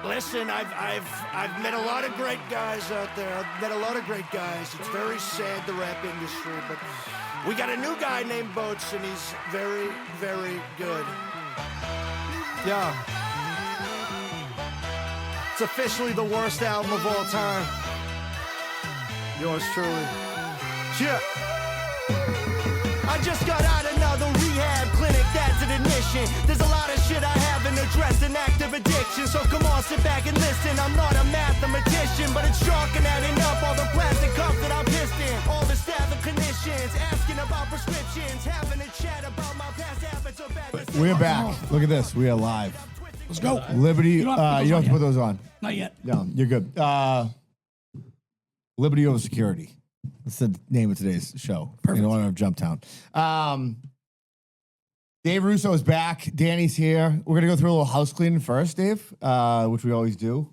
Listen, I've met a lot of great guys out there. I've met a lot of great guys. It's very sad, the rap industry, but we got a new guy named Boats, and he's very, very good. Yeah. It's officially the worst album of all time. Yours truly. Yeah. I just got out another rehab clinic, that's an admission. There's a lot of shit I haven't addressed, an active addiction. So come on, sit back and listen. I'm not a mathematician, but it's chalk and adding up all the plastic cups that I'm pissed in. All the staff and clinicians asking about prescriptions, having a chat about my past habits or bad decisions. We're back. Look at this. We are live. Let's go. Liberty. You don't don't have to put those on. Not yet. No, you're good. Liberty over security. That's the name of today's show. Perfect. In honor of Jumptown. Dave Russo is back. Danny's here. We're going to go through a little house cleaning first, Dave, which we always do.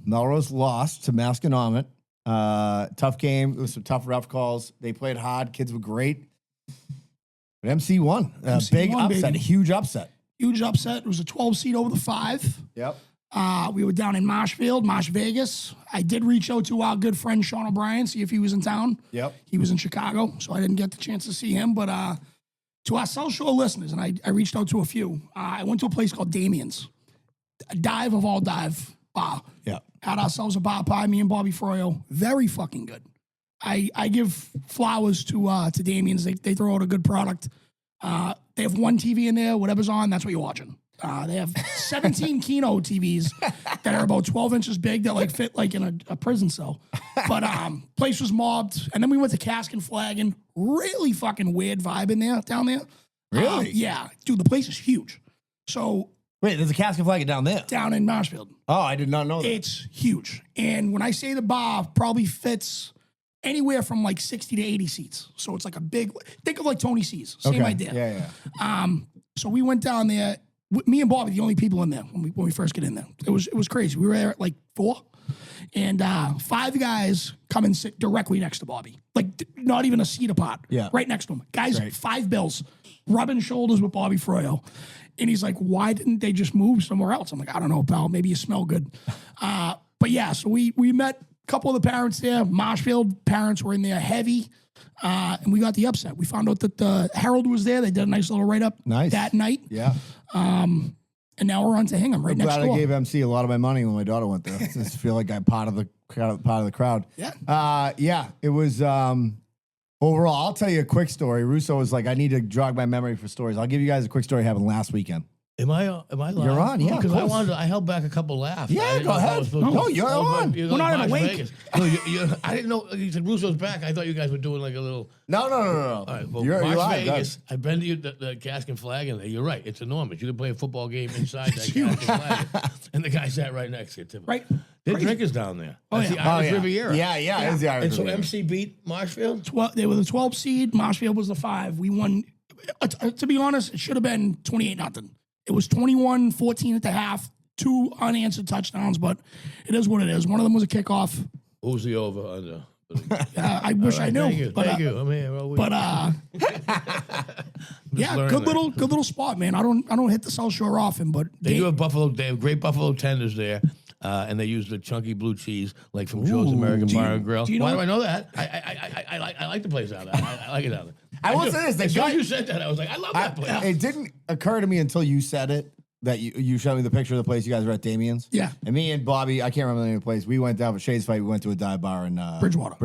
Melrose lost to Masconomet. Tough game. It was some tough ref calls. They played hard. Kids were great. But MC won. Big won, upset. baby. A huge upset. Huge upset. It was a 12 seed over the 5. Yep. We were down in Marshfield, Marsh Vegas. I did reach out to our good friend Sean O'Brien, see if he was in town. Yep. He was in Chicago, so I didn't get the chance to see him. But to our South Shore listeners, and I reached out to a few, I went to a place called Damien's, a dive of all dive bar. Yeah. Had ourselves a bar pie, me and Bobby Froyo. Very fucking good. I give flowers to Damien's. They throw out a good product. They have one TV in there. Whatever's on, that's what you're watching. They have 17 Kino TVs that are about 12 inches big that like fit like in a prison cell. But place was mobbed, and then we went to Cask and Flagon. Really fucking weird vibe in there down there. Really? Yeah, dude, the place is huge. So Wait, there's a cask and flag down there. down in Marshfield, Oh, I did not know that. it's huge. And when I say the bar probably fits anywhere from like 60 to 80 seats. So it's like a big, think of like Tony C's. Same Okay. idea. Yeah. So we went down there. Me and Bobby, the only people in there when we first get in there. It was crazy. We were there at like 4, and 5 guys come and sit directly next to Bobby, like not even a seat apart. Yeah. Right next to him. Guys, Great. 5 bills, rubbing shoulders with Bobby Froyo. And he's like, why didn't they just move somewhere else? I'm like, I don't know, pal. Maybe you smell good. But yeah, so we met a couple of the parents there. Marshfield parents were in there heavy. And we got the upset. We found out that the Herald was there. They did a nice little write-up Nice. that night. Yeah. And now we're on to Hingham, right I'm next glad door. I gave MC a lot of my money when my daughter went there. I just feel like I'm part of the crowd. Yeah. Yeah. It was overall. I'll tell you a quick story. Russo was like, I need to jog my memory for stories. I'll give you guys a quick story that happened last weekend. Am I live? You're on, yeah, of Because course. I held back a couple laughs. Yeah, I didn't go know if I ahead. was supposed No, to- you're Oh, on. you're We're going not to awake. Vegas. No, I didn't know. You said Russo's back. I thought you guys were doing like a little. No. All right, well, You're Las live. Vegas. I've been to the Cask and Flagon there. You're right. It's enormous. You can play a football game inside that Cask and Flagon. And the guy sat right next to you, Tim. Right. They're Crazy. drinkers down there. Oh, That's yeah. the Irish yeah. Riviera. Yeah. It's the Irish And so Riviera. MC beat Marshfield? They were the 12 seed. Marshfield was the 5. We won. To be honest, it should have been 28-0. It was 21-14 at the half. 2 unanswered touchdowns, but it is what it is. One of them was a kickoff. Who's the over under? I wish I knew. Thank you. But, Thank you. I'm here all week. But yeah, learning good that. little spot, man. I don't hit the South Shore often, but They do have buffalo. They have great buffalo tenders there, and they use the chunky blue cheese like from Joe's American Bar and Grill. do you know Why do what- I know that? I like the place out there. I like it out there. I will do. say this, the As soon guy- as you said that, I was like, I love that place. It didn't occur to me until you said it that you showed me the picture of the place you guys were at Damien's. Yeah. And me and Bobby, I can't remember the name of the place. We went down for Shades Fight. We went to a dive bar in Bridgewater.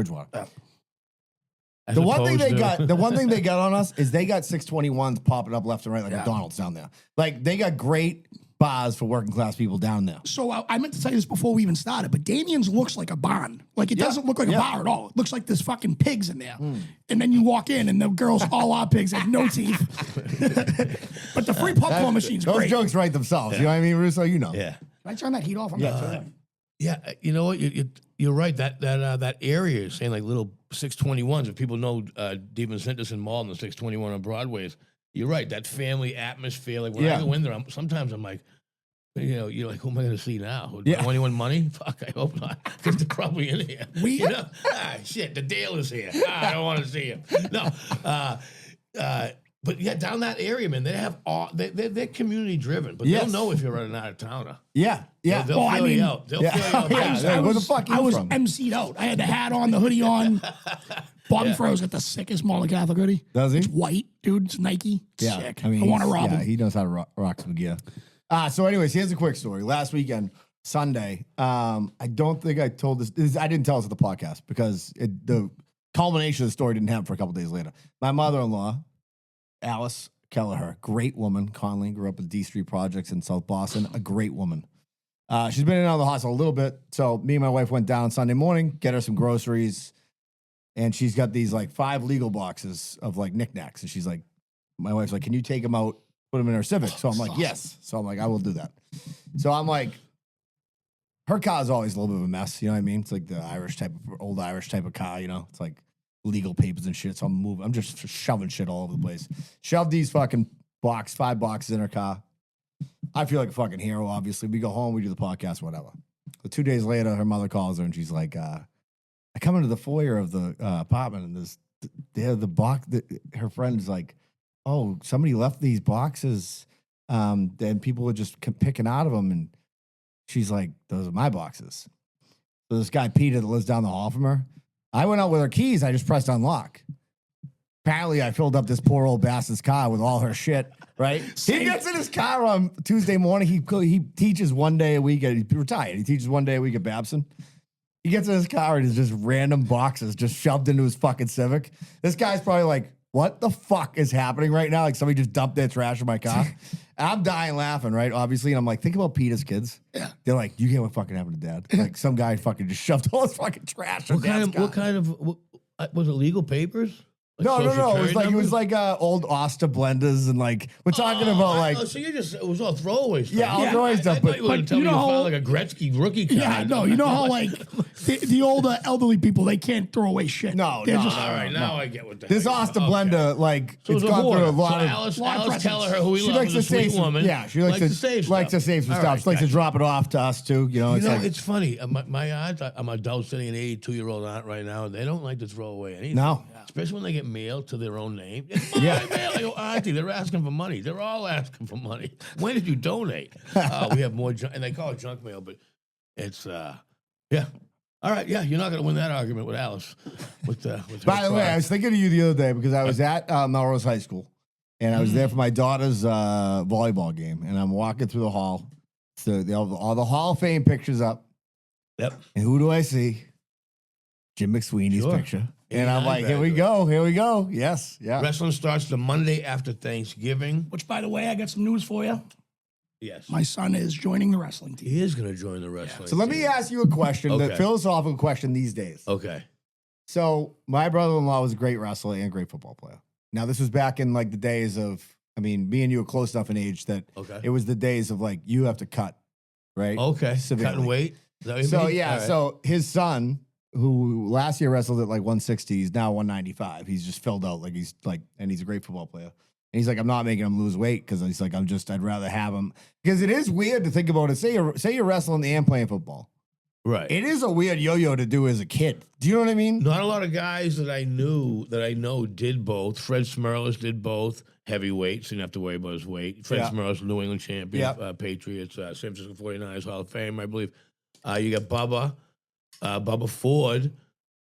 As The one thing opposed they got on us is they got 621s popping up left and right like McDonald's down there. Like they got great bars for working class people down there. So I meant to tell you this before we even started, but Damien's looks like a barn. Like it doesn't look like a bar at all. It looks like there's fucking pigs in there. And then you walk in and the girls all are pigs, have no teeth. But the free popcorn machine's Those great. jokes write themselves. You know what I mean, Russo? You know. Yeah. Can I turn that heat off? I'm not turning. Yeah, you know what? You're right. That area is saying like little 621s. If people know Deep and Synthesis Mall and the 621 on Broadway's, you're right. That family atmosphere. Like when I go in there, sometimes I'm like, you're like, who am I going to see now? Do I want anyone money? Fuck, I hope not. Because they're probably in here. Shit, the Dale is here. I don't want to see him. No. But yeah, down that area, man, they have all they're community driven, but Yes. they'll know if you're running out of towner. Yeah. Yeah. They'll Well, I feel you mean- out. They'll Yeah. feel you out. Yeah. Yeah. Where the fuck I you was from? MC'd out. I had the hat on, the hoodie on. Bobby Fro's got the sickest Marlon Catholic hoodie. Does he? It's white, dude. It's Nike. It's Yeah. sick. I mean, I want to he's- rob yeah, him. he knows how to rock some gear. So anyways, here's a quick story. Last weekend, Sunday, I don't think I told this. I didn't tell us at the podcast because the culmination of the story didn't happen for a couple days later. My mother-in-law, Alice Kelleher, great woman. Conley grew up with D Street Projects in South Boston. A great woman. She's been in and out of the hospital a little bit. So me and my wife went down Sunday morning, get her some groceries, and she's got these like 5 legal boxes of like knickknacks. And she's like, my wife's like, can you take them out, put them in her Civic? So I'm like, yes. So I'm like, I will do that. So I'm like, her car is always a little bit of a mess. You know what I mean? It's like the old Irish type of car, you know? It's like legal papers and shit. So I'm just shoving shit all over the place. Shoved these fucking 5 boxes in her car. I feel like a fucking hero, obviously. We go home, we do the podcast, whatever. But 2 days later, her mother calls her and she's like, I come into the foyer of the apartment and her friend's like, oh, somebody left these boxes. Then people are just picking out of them. And she's like, those are my boxes. So this guy, Peter, that lives down the hall from her, I went out with her keys. I just pressed unlock. Apparently, I filled up this poor old bastard's car with all her shit, right? He gets in his car on Tuesday morning. He teaches 1 day a week. He's retired. He teaches 1 day a week at Babson. He gets in his car and it's just random boxes just shoved into his fucking Civic. This guy's probably like, what the fuck is happening right now? Like somebody just dumped their trash in my car. And I'm dying laughing, right? Obviously. And I'm like, think about Peter's kids. Yeah. They're like, you get what fucking happened to dad. Like some guy fucking just shoved all his fucking trash in dad's car. What kind of was it legal papers? Like No. social It was security like numbers? old Oster blenders and like we're talking about like so it was all throwaway stuff. Yeah, all throwaway stuff, I but- thought you were going but to tell you me you know found how- like a Gretzky rookie card. Yeah, no, you know how like the older elderly people, they can't throw away shit. No, They're no, just, All right, now I get what the this heck. Oster Okay. blender, like So it's it was a gone through a hoarder. lot So of. Alice presents. Kelleher, who we She love, likes is to a sweet save some, woman. yeah. She likes to save stuff. likes to save some All stuff. right, She likes to gotcha. drop it off to us too. You know, it's You know, like it's funny. My aunt, I'm adult sitting an 82-year-old aunt right now, and they don't like to throw away anything. No. Especially when they get mail to their own name. It's my Yeah. mail. I go, Auntie, they're asking for money. They're all asking for money. When did you donate? We have more junk, and they call it junk mail, but it's, yeah. All right, yeah, you're not going to win that argument with Alice. With her By the way, I product. was thinking of you the other day because I was at Melrose High School and I was there for my daughter's volleyball game, and I'm walking through the hall. So all the Hall of Fame pictures up, Yep. and who do I see? Jim McSweeney's Sure. picture, and I'm 89 like, here we go. Yes, yeah. Wrestling starts the Monday after Thanksgiving. which, by the way, I got some news for you. Yes. My son is joining the wrestling team. He is going to join the wrestling. So let me team. ask you a question, the Okay. philosophical question these days. Okay. So my brother-in-law was a great wrestler and a great football player. Now this was back in like the days of, I mean, me and you were close enough in age that Okay. it was the days of like you have to cut, right? Okay. Severely. Cutting weight. Is that what you So mean? yeah, All right. so his son, who last year wrestled at like 160, he's now 195. He's just filled out like and he's a great football player. And he's like, I'm not making him lose weight because he's like, I'd rather have him because it is weird to think about it. Say you're wrestling and playing football. Right. It is a weird yo-yo to do as a kid. Do you know what I mean? Not a lot of guys that I know did both. Fred Smirlis did both heavyweight, so you didn't have to worry about his weight. Fred Yeah. Smirlis, New England champion, Yeah. Patriots, San Francisco 49ers Hall of Fame, I believe. You got Bubba Ford.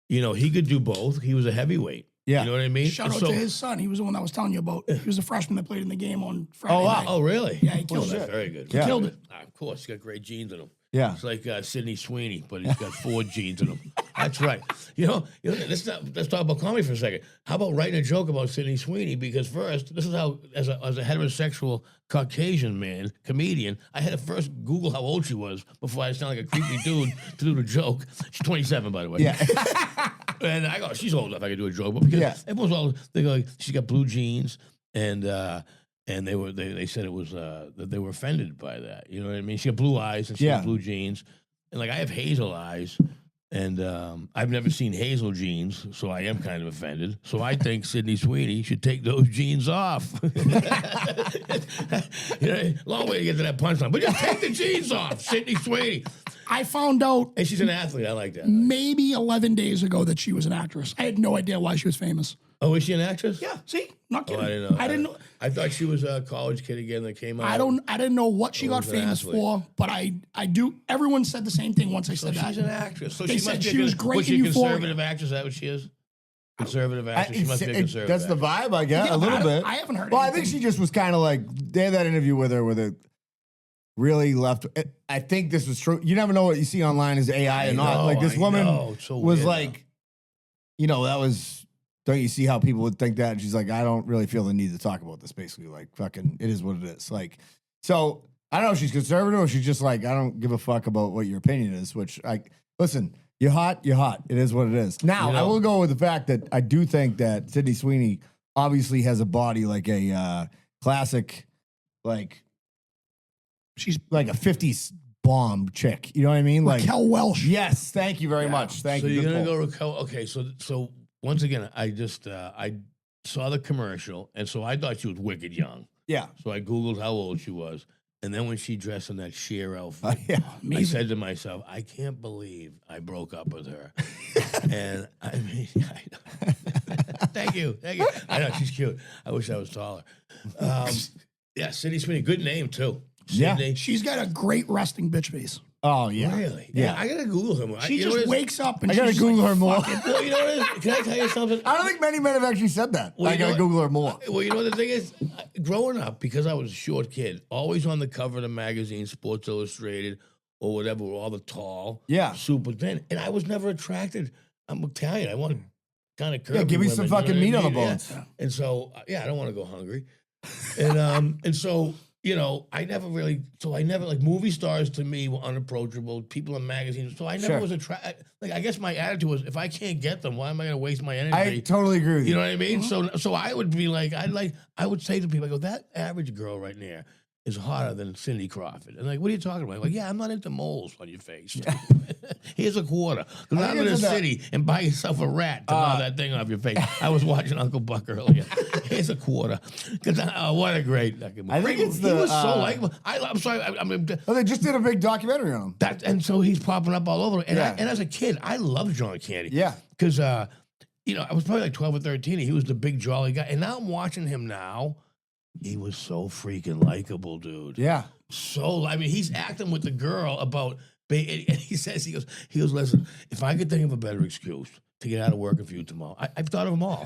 You know, he could do both. He was a heavyweight. Yeah. You know what I mean? Shout out So- to his son. He was the one I was telling you about. He was a freshman that played in the game on Friday Oh, wow. night. Oh, really? Yeah, he killed That's it. very good. Yeah. Killed it. Of course, he's got great genes in him. Yeah. It's like Sidney Sweeney, but he's got Ford genes in him. That's right. You know, let's talk about comedy for a second. How about writing a joke about Sidney Sweeney? Because first, this is how, as a heterosexual Caucasian man, comedian, I had to first Google how old she was before I sound like a creepy dude to do the joke. She's 27, by the way. Yeah. And I go, she's old enough I can do a joke, but because Yeah. everyone's all, they go, like, she's got blue jeans, and they said it was that they were offended by that. You know what I mean? She got blue eyes and she Yeah. got blue jeans, and like I have hazel eyes, and I've never seen hazel jeans, so I am kind of offended. So I think Sidney Sweeney should take those jeans off. You know, long way to get to that punchline, but just take the jeans off, Sidney Sweeney. I found out And she's an athlete. I like that. maybe 11 days ago that she was an actress. I had no idea why she was famous. Oh, is she an actress? Yeah, see? Not Oh, kidding. I didn't know. I didn't know. I thought she was a college kid again that came out. I didn't know what she got was an famous athlete. for, but I do. Everyone said the same thing once I So said she's that. an actress. So They she must said be she was great Was she in a Euphoria. conservative actress? Is that what she is? Conservative actress. She must be a conservative. That's the vibe, I guess, Yeah, a but little bit. I haven't heard Well, I think anything. she just was kind of like, they had that interview with her where they really left. I think this was true. You never know what you see online is AI or not. know, Like this I woman know. It's so was weird like, that was, don't you see how people would think that? And she's like, I don't really feel the need to talk about this, basically. Like, fucking, it is what it is. Like, so I don't know if she's conservative or she's just like, I don't give a fuck about what your opinion is, which listen, you're hot, you're hot. It is what it is. Now, I will go with the fact that I do think that Sydney Sweeney obviously has a body like a classic, like, she's like a 50s bomb chick. You know what I mean? Like, Raquel Welch. yes, thank you very much. Thank So you. you're Good gonna pull. go Raquel? Okay, so once again, I just I saw the commercial, and so I thought she was wicked young. Yeah. So I googled how old she was, and then when she dressed in that sheer outfit, Yeah. I said to myself, I can't believe I broke up with her. And I mean, thank you. I know she's cute. I wish I was taller. Yeah, Sydney Sweeney, good name too. Yeah. Sydney. She's got a great resting bitch face. Oh, yeah. Really? Yeah. I gotta Google him. She You know what just it is? wakes up and I gotta she's just Google like, her more. "Fuck it." Well, you know what it is? Can I tell you something? I don't think many men have actually said that. Well, I you know gotta what? Google her more. Well, you know what the thing is? Growing up, because I was a short kid, always on the cover of the magazine, Sports Illustrated, or whatever, with all the tall, Yeah. super thin. And I was never attracted. I'm Italian. I want kind of curvy Yeah, give me women, some you know fucking what I meat on the mean? Yeah. bones. And so, I don't want to go hungry. And so, I never really, like movie stars to me were unapproachable, people in magazines. So I never Sure. was attracted. Like, I guess my attitude was, if I can't get them, why am I going to waste my I energy? totally agree with you. You know what I mean? So I would be like, I would say to people, I go, that average girl right there is hotter than Cindy Crawford. And like, what are you talking about? I'm like, yeah, I'm not into moles on your face. Here's a quarter. Go I down think to the it's city and buy yourself a rat to gnaw that thing off your face. I was watching Uncle Buck earlier. Here's a quarter. What a great fucking movie. I think it's he the, was so likable. I'm sorry. I mean, Oh, they just did a big documentary on him. and so he's popping up all over. And, Yeah. and as a kid, I loved John Candy. Yeah. Because, I was probably like 12 or 13. And he was the big jolly guy. And now I'm watching him now. He was so freaking likable, dude. Yeah. So, I mean, he's acting with the girl about, and he he goes, listen, if I could think of a better excuse to get out of work for you tomorrow, I've thought of them all.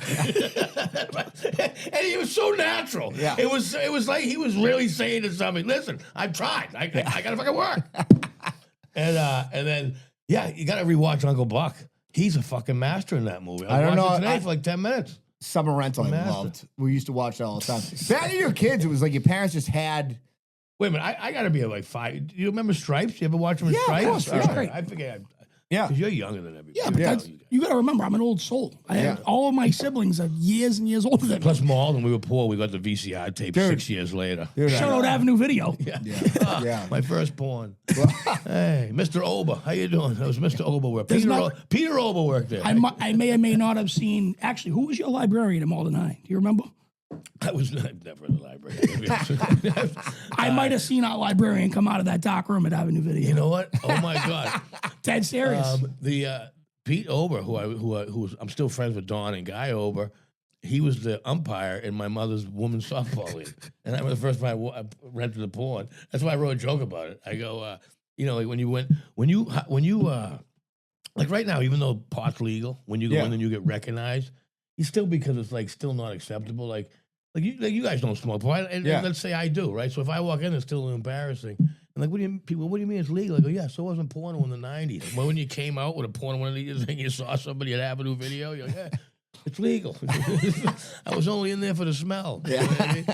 And he was so natural. Yeah. It was like he was really saying to somebody, listen, I've tried. I gotta fucking work. And then, you gotta rewatch Uncle Buck. He's a fucking master in that movie. I don't watched know, it today I- for like 10 minutes. Summer Rental I Master. loved. We used to watch that all the time. Back to your kids, it was like your parents just had. Wait a minute, I gotta be like 5. Do you remember Stripes? You ever watch them in Yeah, of Stripes? course, All yeah. right, I forget. Yeah. Because you're younger than everybody. Yeah, but that's, you got to remember, I'm an old soul. I had all of my siblings are years and years older than me. Plus, Maul, when we were poor, we got the VCR tape Dude. 6 years later. Dude, Shout out Avenue Video. Yeah. My first porn. Hey, Mr. Ober, how you doing? That was Mr. Ober work. There's Peter Ober worked there. I may or may not have seen. Actually, who was your librarian at Malden High? Do you remember? I was never in the library. I might have seen our librarian come out of that dark room at Avenue Video. You know what? Oh my God. Dead serious. The Pete Ober, I'm still friends with Don and Guy Ober. He was the umpire in my mother's women's softball league, and that was the first time I rented the porn. That's why I wrote a joke about it. I go, like when you like right now, even though pot's legal, when you go in and you get recognized, you still, because it's like still not acceptable. Like you guys don't smoke pot, and let's say I do, right? So if I walk in, it's still embarrassing. And like, what do you mean it's legal? I go, yeah, so wasn't porno in the 90s. Well, when you came out with a porno one of these and you saw somebody at Avenue Video, you're like, yeah, it's legal. I was only in there for the smell. You know what I mean?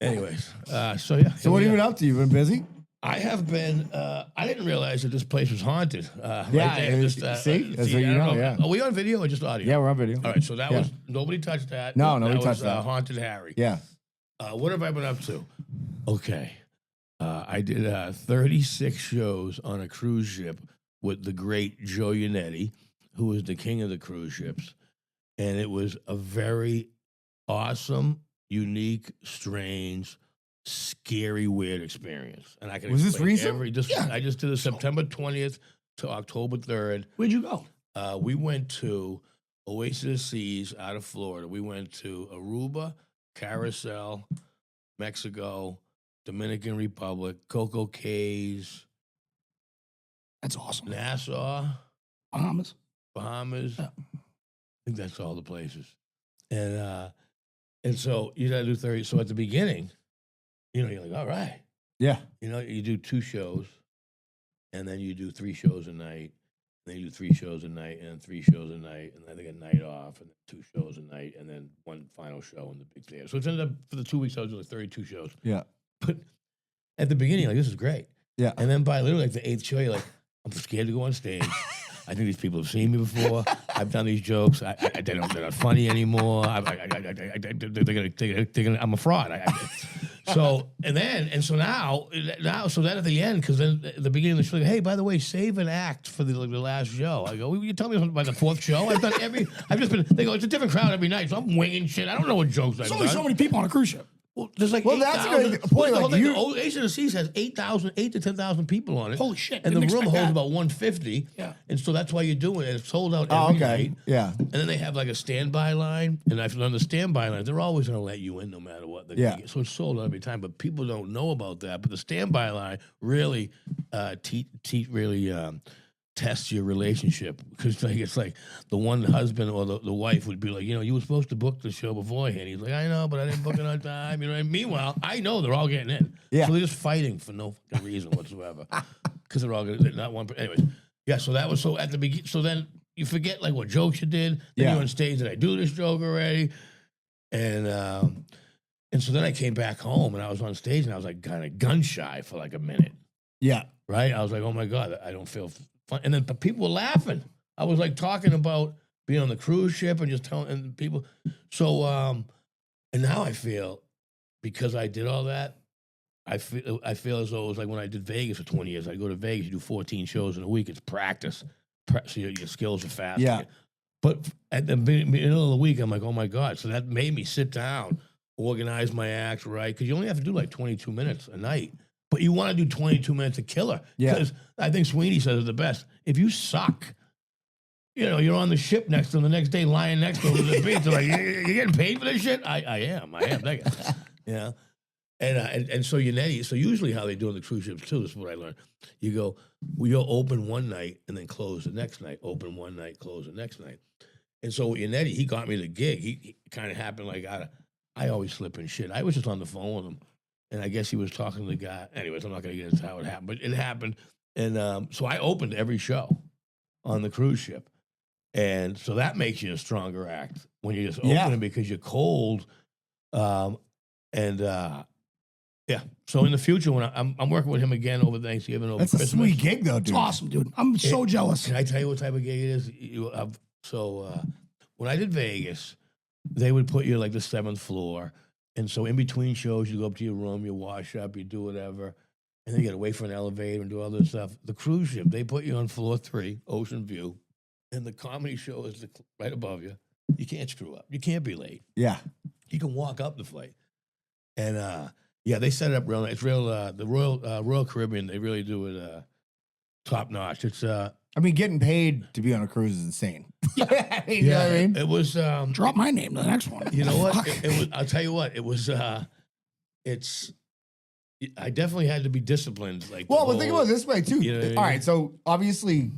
Anyways, so yeah. So what have you been up to? You've been busy? I have been. I didn't realize that this place was haunted. Right Yeah, there. Just, see? That's what I you don't know, yeah. Are we on video or just audio? Yeah, we're on video. All right, so that was, nobody touched that. No, nobody touched was, that. Haunted Harry. Yeah. What have I been up to? Okay. I did 36 shows on a cruise ship with the great Joe Yannetti, who was the king of the cruise ships. And it was a very awesome, unique, strange, scary, weird experience. And I can Was this explain recent? I just did it September 20th to October 3rd. Where'd you go? We went to Oasis Seas out of Florida. We went to Aruba, Carousel, Mexico, Dominican Republic, Coco Cays, That's awesome. Nassau, Bahamas. Bahamas. I think that's all the places. And so you gotta do 30. So at the beginning, you're like, all right. Yeah. You do 2 shows, and then you do 3 shows a night, and then you do 3 shows a night, and then 3 shows a night, and then they get a night off, and then 2 shows a night, and then 1 final show in the big theater. So it ended up for the 2 weeks I was doing 32 shows. Yeah. But at the beginning, like, this is great. Yeah. And then by literally like the 8th show, you're like, I'm scared to go on stage. I think these people have seen me before. I've done these jokes. They're not funny anymore. I'm a fraud. So then at the end, because then at the beginning of the show, hey, by the way, save an act for the last show. I go, you tell me something about the 4th show? They go, it's a different crowd every night, so I'm winging shit. I don't know what jokes I've There's done. only so many people on a cruise ship. Well, there's like that's a good 8,000. point. Well, Like, the Oasis of the Seas has 8 to 10,000 people on it. Holy shit, And the didn't room expect holds that. about 150. Yeah. And so that's why you're doing it. It's sold out Oh, every okay. night. Yeah. And then they have like a standby line. And I've done the standby line. They're always going to let you in no matter what. Yeah. So it's sold out every time. But people don't know about that. But the standby line really, tests your relationship, because it's like the one husband or the wife would be like, you were supposed to book the show beforehand. He's like, I know, but I didn't book it on time. And meanwhile, I know they're all getting in. Yeah. So they're just fighting for no fucking reason whatsoever, because they're all they're not one. Anyways, yeah. So that was at the beginning. So then you forget like what jokes you did. Then Yeah. you're on stage. Did I do this joke already? And so then I came back home and I was on stage and I was like kind of gun shy for like a minute. Yeah. Right? I was like, oh my God, I don't feel fun. And then but people were laughing. I was like talking about being on the cruise ship and just telling people. So, and now I feel, because I did all that, I feel as though it was like when I did Vegas for 20 years. I go to Vegas, you do 14 shows in a week. It's practice. So your skills are fast. Yeah. But at the middle of the week, I'm like, oh my God. So that made me sit down, organize my acts, right? Because you only have to do like 22 minutes a night. But you want to do 22 minutes of killer. Yeah. Because I think Sweeney says it the best. If you suck, you're on the ship next to him the next day, lying next to him at the beach. They're like, you're getting paid for this shit? I am. Thank you. Yeah. And so so usually how they do on the cruise ships too, this is what I learned. You'll open one night and then close the next night. Open one night, close the next night. And so with Yannetti, he got me the gig. He kind of happened like, I always slip in shit. I was just on the phone with him. And I guess he was talking to the guy. Anyways, I'm not going to get into how it happened, but it happened. And so I opened every show on the cruise ship. And so that makes you a stronger act when you're just opening because you're cold. Yeah. So in the future, when I'm working with him again over Thanksgiving, over That's Christmas. a sweet gig, though, dude. It's awesome, dude. I'm so jealous. Can I tell you what type of gig it is? When I did Vegas, they would put you like the 7th floor. And so in between shows, you go up to your room, you wash up, you do whatever, and then you got to wait for an elevator and do all this stuff. The cruise ship, they put you on floor 3, Ocean View, and the comedy show is right above you. You can't screw up. You can't be late. Yeah. You can walk up the flight. And they set it up real nice. It's real, the Royal Caribbean, they really do it top notch. It's I mean, getting paid to be on a cruise is insane. You know what I mean? It was Drop my name to the next one. you know what? Fuck. It was. I'll tell you what. It was. I definitely had to be disciplined. Like, Well, but think about it this way, too. You know what I mean? All right, so obviously,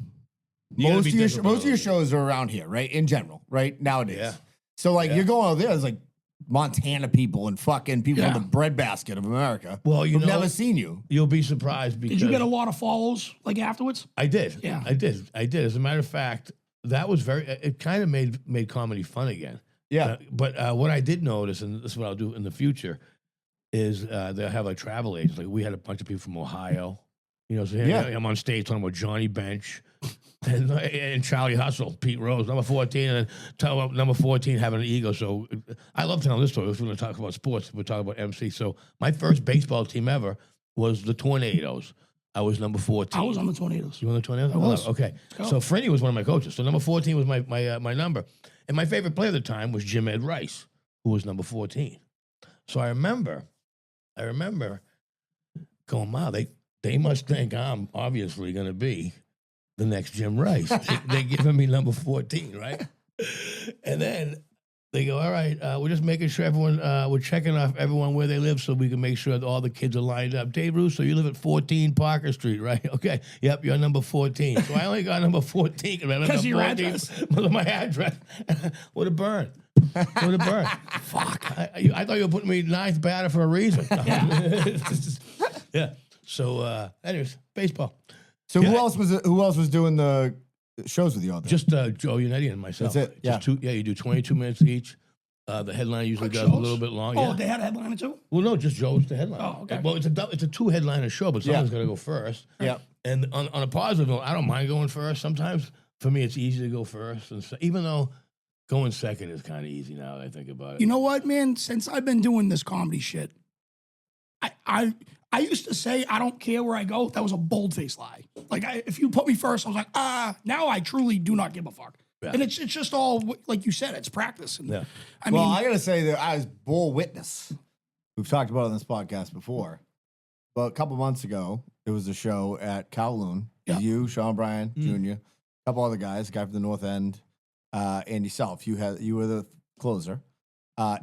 You gotta most be of your disciplined. shows are around here, right? In general, right? Nowadays. Yeah. So, like, Yeah. you're going out there, it's like Montana people and fucking people Yeah. in the breadbasket of America. Well, who've never seen you. You'll be surprised because Did you get a lot of follows like afterwards? I did. Yeah. I did. As a matter of fact, that was it kind of made comedy fun again. Yeah. But what I did notice, and this is what I'll do in the future, is they'll have like travel agents. Like we had a bunch of people from Ohio. So here Yeah. I'm on stage talking about Johnny Bench and Charlie Hustle, Pete Rose, number 14, and then talk about number 14 having an ego. So I love telling this story. We're going to talk about sports. We're talking about MC. So my first baseball team ever was the Tornadoes. I was number 14. I was on the Tornadoes. You were on the Tornadoes? I was. Okay. Go. So Freddie was one of my coaches. So number 14 was my number. And my favorite player at the time was Jim Ed Rice, who was number 14. So I remember I remember going, wow, they must think I'm obviously going to be the next Jim Rice. They're giving me number 14, right? And then they go, all right, we're just making sure we're checking off everyone where they live so we can make sure that all the kids are lined up. Dave Russo, you live at 14 Parker Street, right? Okay. Yep, you're number 14. So I only got number 14 because your address. My address. Would have burned. Fuck. I thought you were putting me ninth batter for a reason. Yeah. So, anyways, baseball. So who else was doing the shows with you all day? Just Joe Unetti and myself. That's it. Just you do 22 minutes each. The headline usually Quick does a shows? little bit long. Oh, Yeah. they had a headliner too? Well, no, just Joe's the headline. Oh, okay. Well, it's a two headliner show, but someone's got to go first. Yeah. And on a positive note, I don't mind going first. Sometimes for me, it's easy to go first, and even though going second is kind of easy now that I think about it. You know what, man? Since I've been doing this comedy shit, I used to say I don't care where I go. That was a bold-faced lie. Like, if you put me first, I was like, now I truly do not give a fuck. Yeah. And it's just all, like you said, it's practice. And Yeah. I mean, I gotta say that I was bull witness. We've talked about it on this podcast before. But a couple months ago, it was a show at Kowloon. Yeah. You, Sean Bryan Jr., a couple other guys, a guy from the North End, and yourself. You were the closer.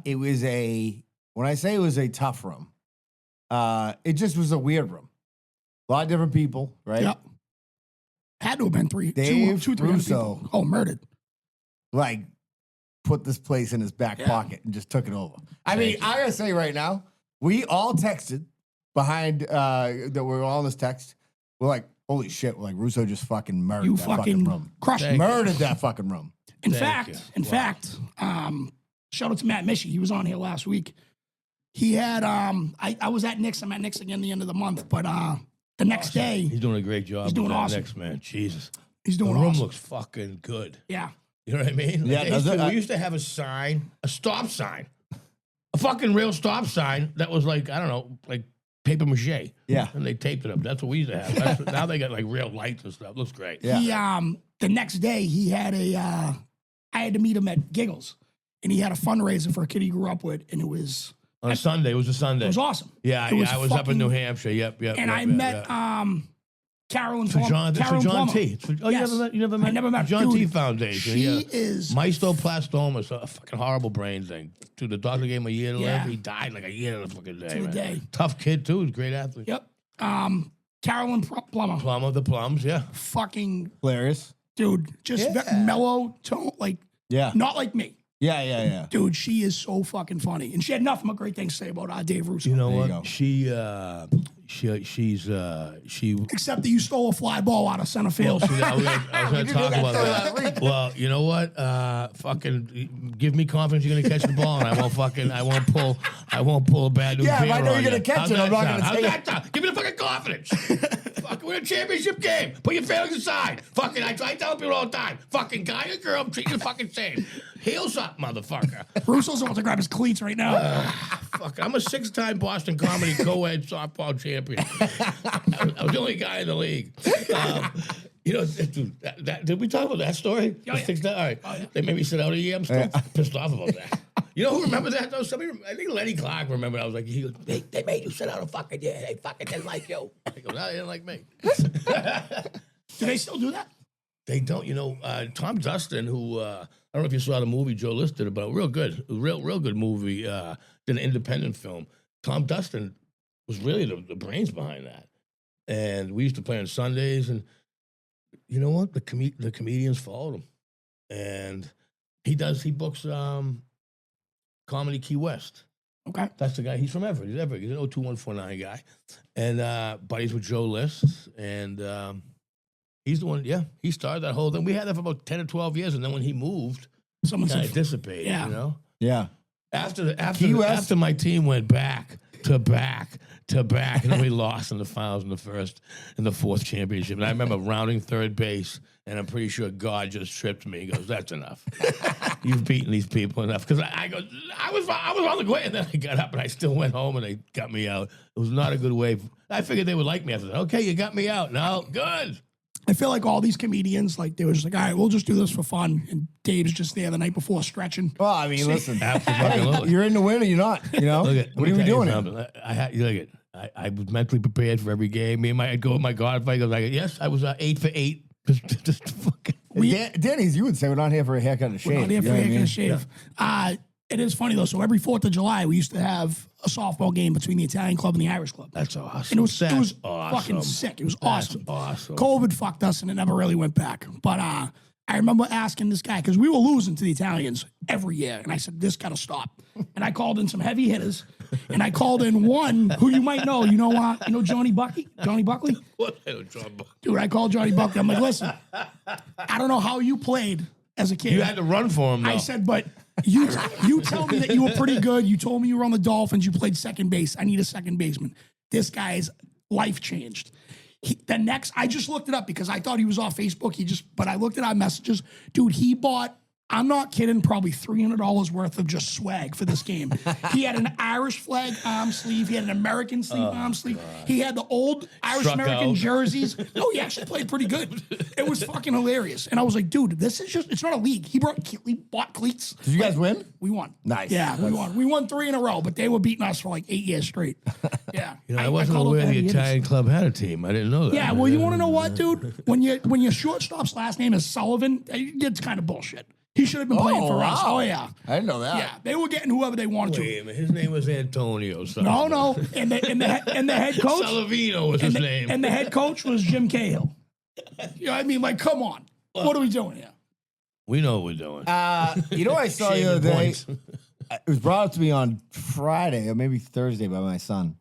It was when I say it was a tough room, it just was a weird room. A lot of different people, right? yeah. Had to have been Dave 300 Russo. people. Oh, murdered. Like, put this place in his back pocket and just took it over. I mean, I gotta say right now, we all texted behind that we're all in this text. We're like, holy shit, we're like, Russo just fucking murdered You that fucking room. crushed Thank me. Murdered that fucking room. In Thank fact, you. shout out to Matt Mishi. He was on here last week. He had, I was at Nick's. I'm at Nick's again the end of the month, but the next day, He's doing a great job. He's doing with that awesome. Next man, Jesus, he's the doing room awesome. looks fucking good. Yeah. You know what I mean? Yeah, Like, does it? we used to have a sign, a stop sign, a fucking real stop sign that was like, I don't know, like paper mache. Yeah. And they taped it up. That's what we used to have. Now they got like real lights and stuff. Looks great. Yeah. He, the next day, he had I had to meet him at Giggles, and he had a fundraiser for a kid he grew up with, and it was On a Sunday. It was a Sunday. It was awesome. Yeah, It was I was up in fucking- New Hampshire. Yep. And I met Carolyn For John, it's for Carolyn John Plummer. T. It's for, Yes. you never met? I never met John dude, T. Foundation. She yeah. is Mystoblastoma, so a fucking horrible brain thing. Dude, the doctor gave him a year to Yeah. live. He died like a year to the fucking day. To the man. day. Tough kid too. He's a great athlete. Yep. Carolyn Plummer. Plum of the plums. Yeah. Fucking Hilarious. dude, just mellow tone, like Yeah. not like me. Yeah. Dude, she is so fucking funny, and she had nothing but great things to say about Dave Russo. You know There you what? go. She. Except that you stole a fly ball out of center field. See, I was going to talk about that. Well, you know what? Fucking give me confidence you're going to catch the ball, and I won't pull a bad news. Yeah, if I beer know on you're gonna you. catch How's it, I'm that not sound? gonna How's take that sound? Give me the fucking confidence. Fucking win a championship game. Put your feelings aside. Fucking, I tell people all the time. Fucking guy or girl, I'm treating you the fucking same. Heels up, motherfucker. Russo's about to grab his cleats right now. Fuck, I'm a 6-time Boston Comedy co-ed softball champion. I was the only guy in the league. You know, dude, did we talk about that story? Oh, yeah. 6 all right. Oh, yeah. They made me sit out a year. I'm still pissed off about that. You know who remember that though? I think Lenny Clark remembered. I was like, he goes, they made you sit out a fucking year. They fucking didn't like you. I go, no, they didn't like me. Do they still do that? They don't, you know. Tom Dustin, who I don't know if you saw the movie Joe listed, but real good movie. Did an independent film. Tom Dustin was really the brains behind that, and we used to play on Sundays. And you know what? The comedians followed him, and he books Comedy Key West. Okay. That's the guy. He's from Everett. He's Everett. He's an 02149 guy, and buddies with Joe List, and he's the one. Yeah, he started that whole thing. We had that for about 10 or 12 years, and then when he moved, Someone kind said, of dissipated. Yeah. You know, Yeah. after my team went back to back, and then we lost in the finals in the fourth championship. And I remember rounding third base, and I'm pretty sure God just tripped me. He goes, "That's enough. You've beaten these people enough." Because I was on the way, and then I got up and I still went home, and they got me out. It was not a good way. I figured they would like me after that. Okay, you got me out. No, good. I feel like all these comedians, like, they were just like, all right, we'll just do this for fun. And Dave's just there the night before stretching. Well, I mean, listen, Absolutely. you're in the win or you're not. You know, Look at, what are we doing? I was mentally prepared for every game. I'd go with my Godfather. Like, yes, I was 8 for 8. Just fucking. Danny's, you would say we're not here for a haircut and a shave. We're not here for you know a what I haircut mean? and shave. It is funny though. So every 4th of July, we used to have a softball game between the Italian club and the Irish club. That's awesome. And it was awesome. fucking sick. It was awesome. Awesome. COVID fucked us and it never really went back. But I remember asking this guy, because we were losing to the Italians every year. And I said, this got to stop. And I called in some heavy hitters. And I called in one who you might know. You know Johnny Buckley? Johnny Buckley? What? John Buck. Dude, I called Johnny Buckley. I'm like, listen, I don't know how you played as a kid. You had to run for him, though. I said, but you tell me that you were pretty good. You told me you were on the Dolphins. You played second base. I need a second baseman. This guy's life changed. I just looked it up because I thought he was off Facebook. But I looked at our messages. Dude, he bought, I'm not kidding, probably $300 worth of just swag for this game. He had an Irish flag arm sleeve. He had an American sleeve arm sleeve. He had the old Irish-American jerseys. No, he actually played pretty good. It was fucking hilarious. And I was like, dude, this is it's not a league. He bought cleats. Did you guys win? We won. Nice. Yeah, we won. We won 3 in a row, but they were beating us for like 8 years straight. Yeah. I wasn't called aware them the heavy Italian hitters. club had a team. I didn't know that. Yeah, well, you want to know what, dude? When your shortstop's last name is Sullivan, it's kind of bullshit. He should have been playing for us. Oh, yeah. I didn't know that. Yeah, they were getting whoever they wanted Wait a minute. His name was Antonio. to. No. And the head coach. Salavino was his name. And the head coach was Jim Cahill. You know what I mean? Like, come on. What are we doing here? We know what we're doing. You know what I saw the Shaving other day? points. It was brought up to me on Friday or maybe Thursday by my son.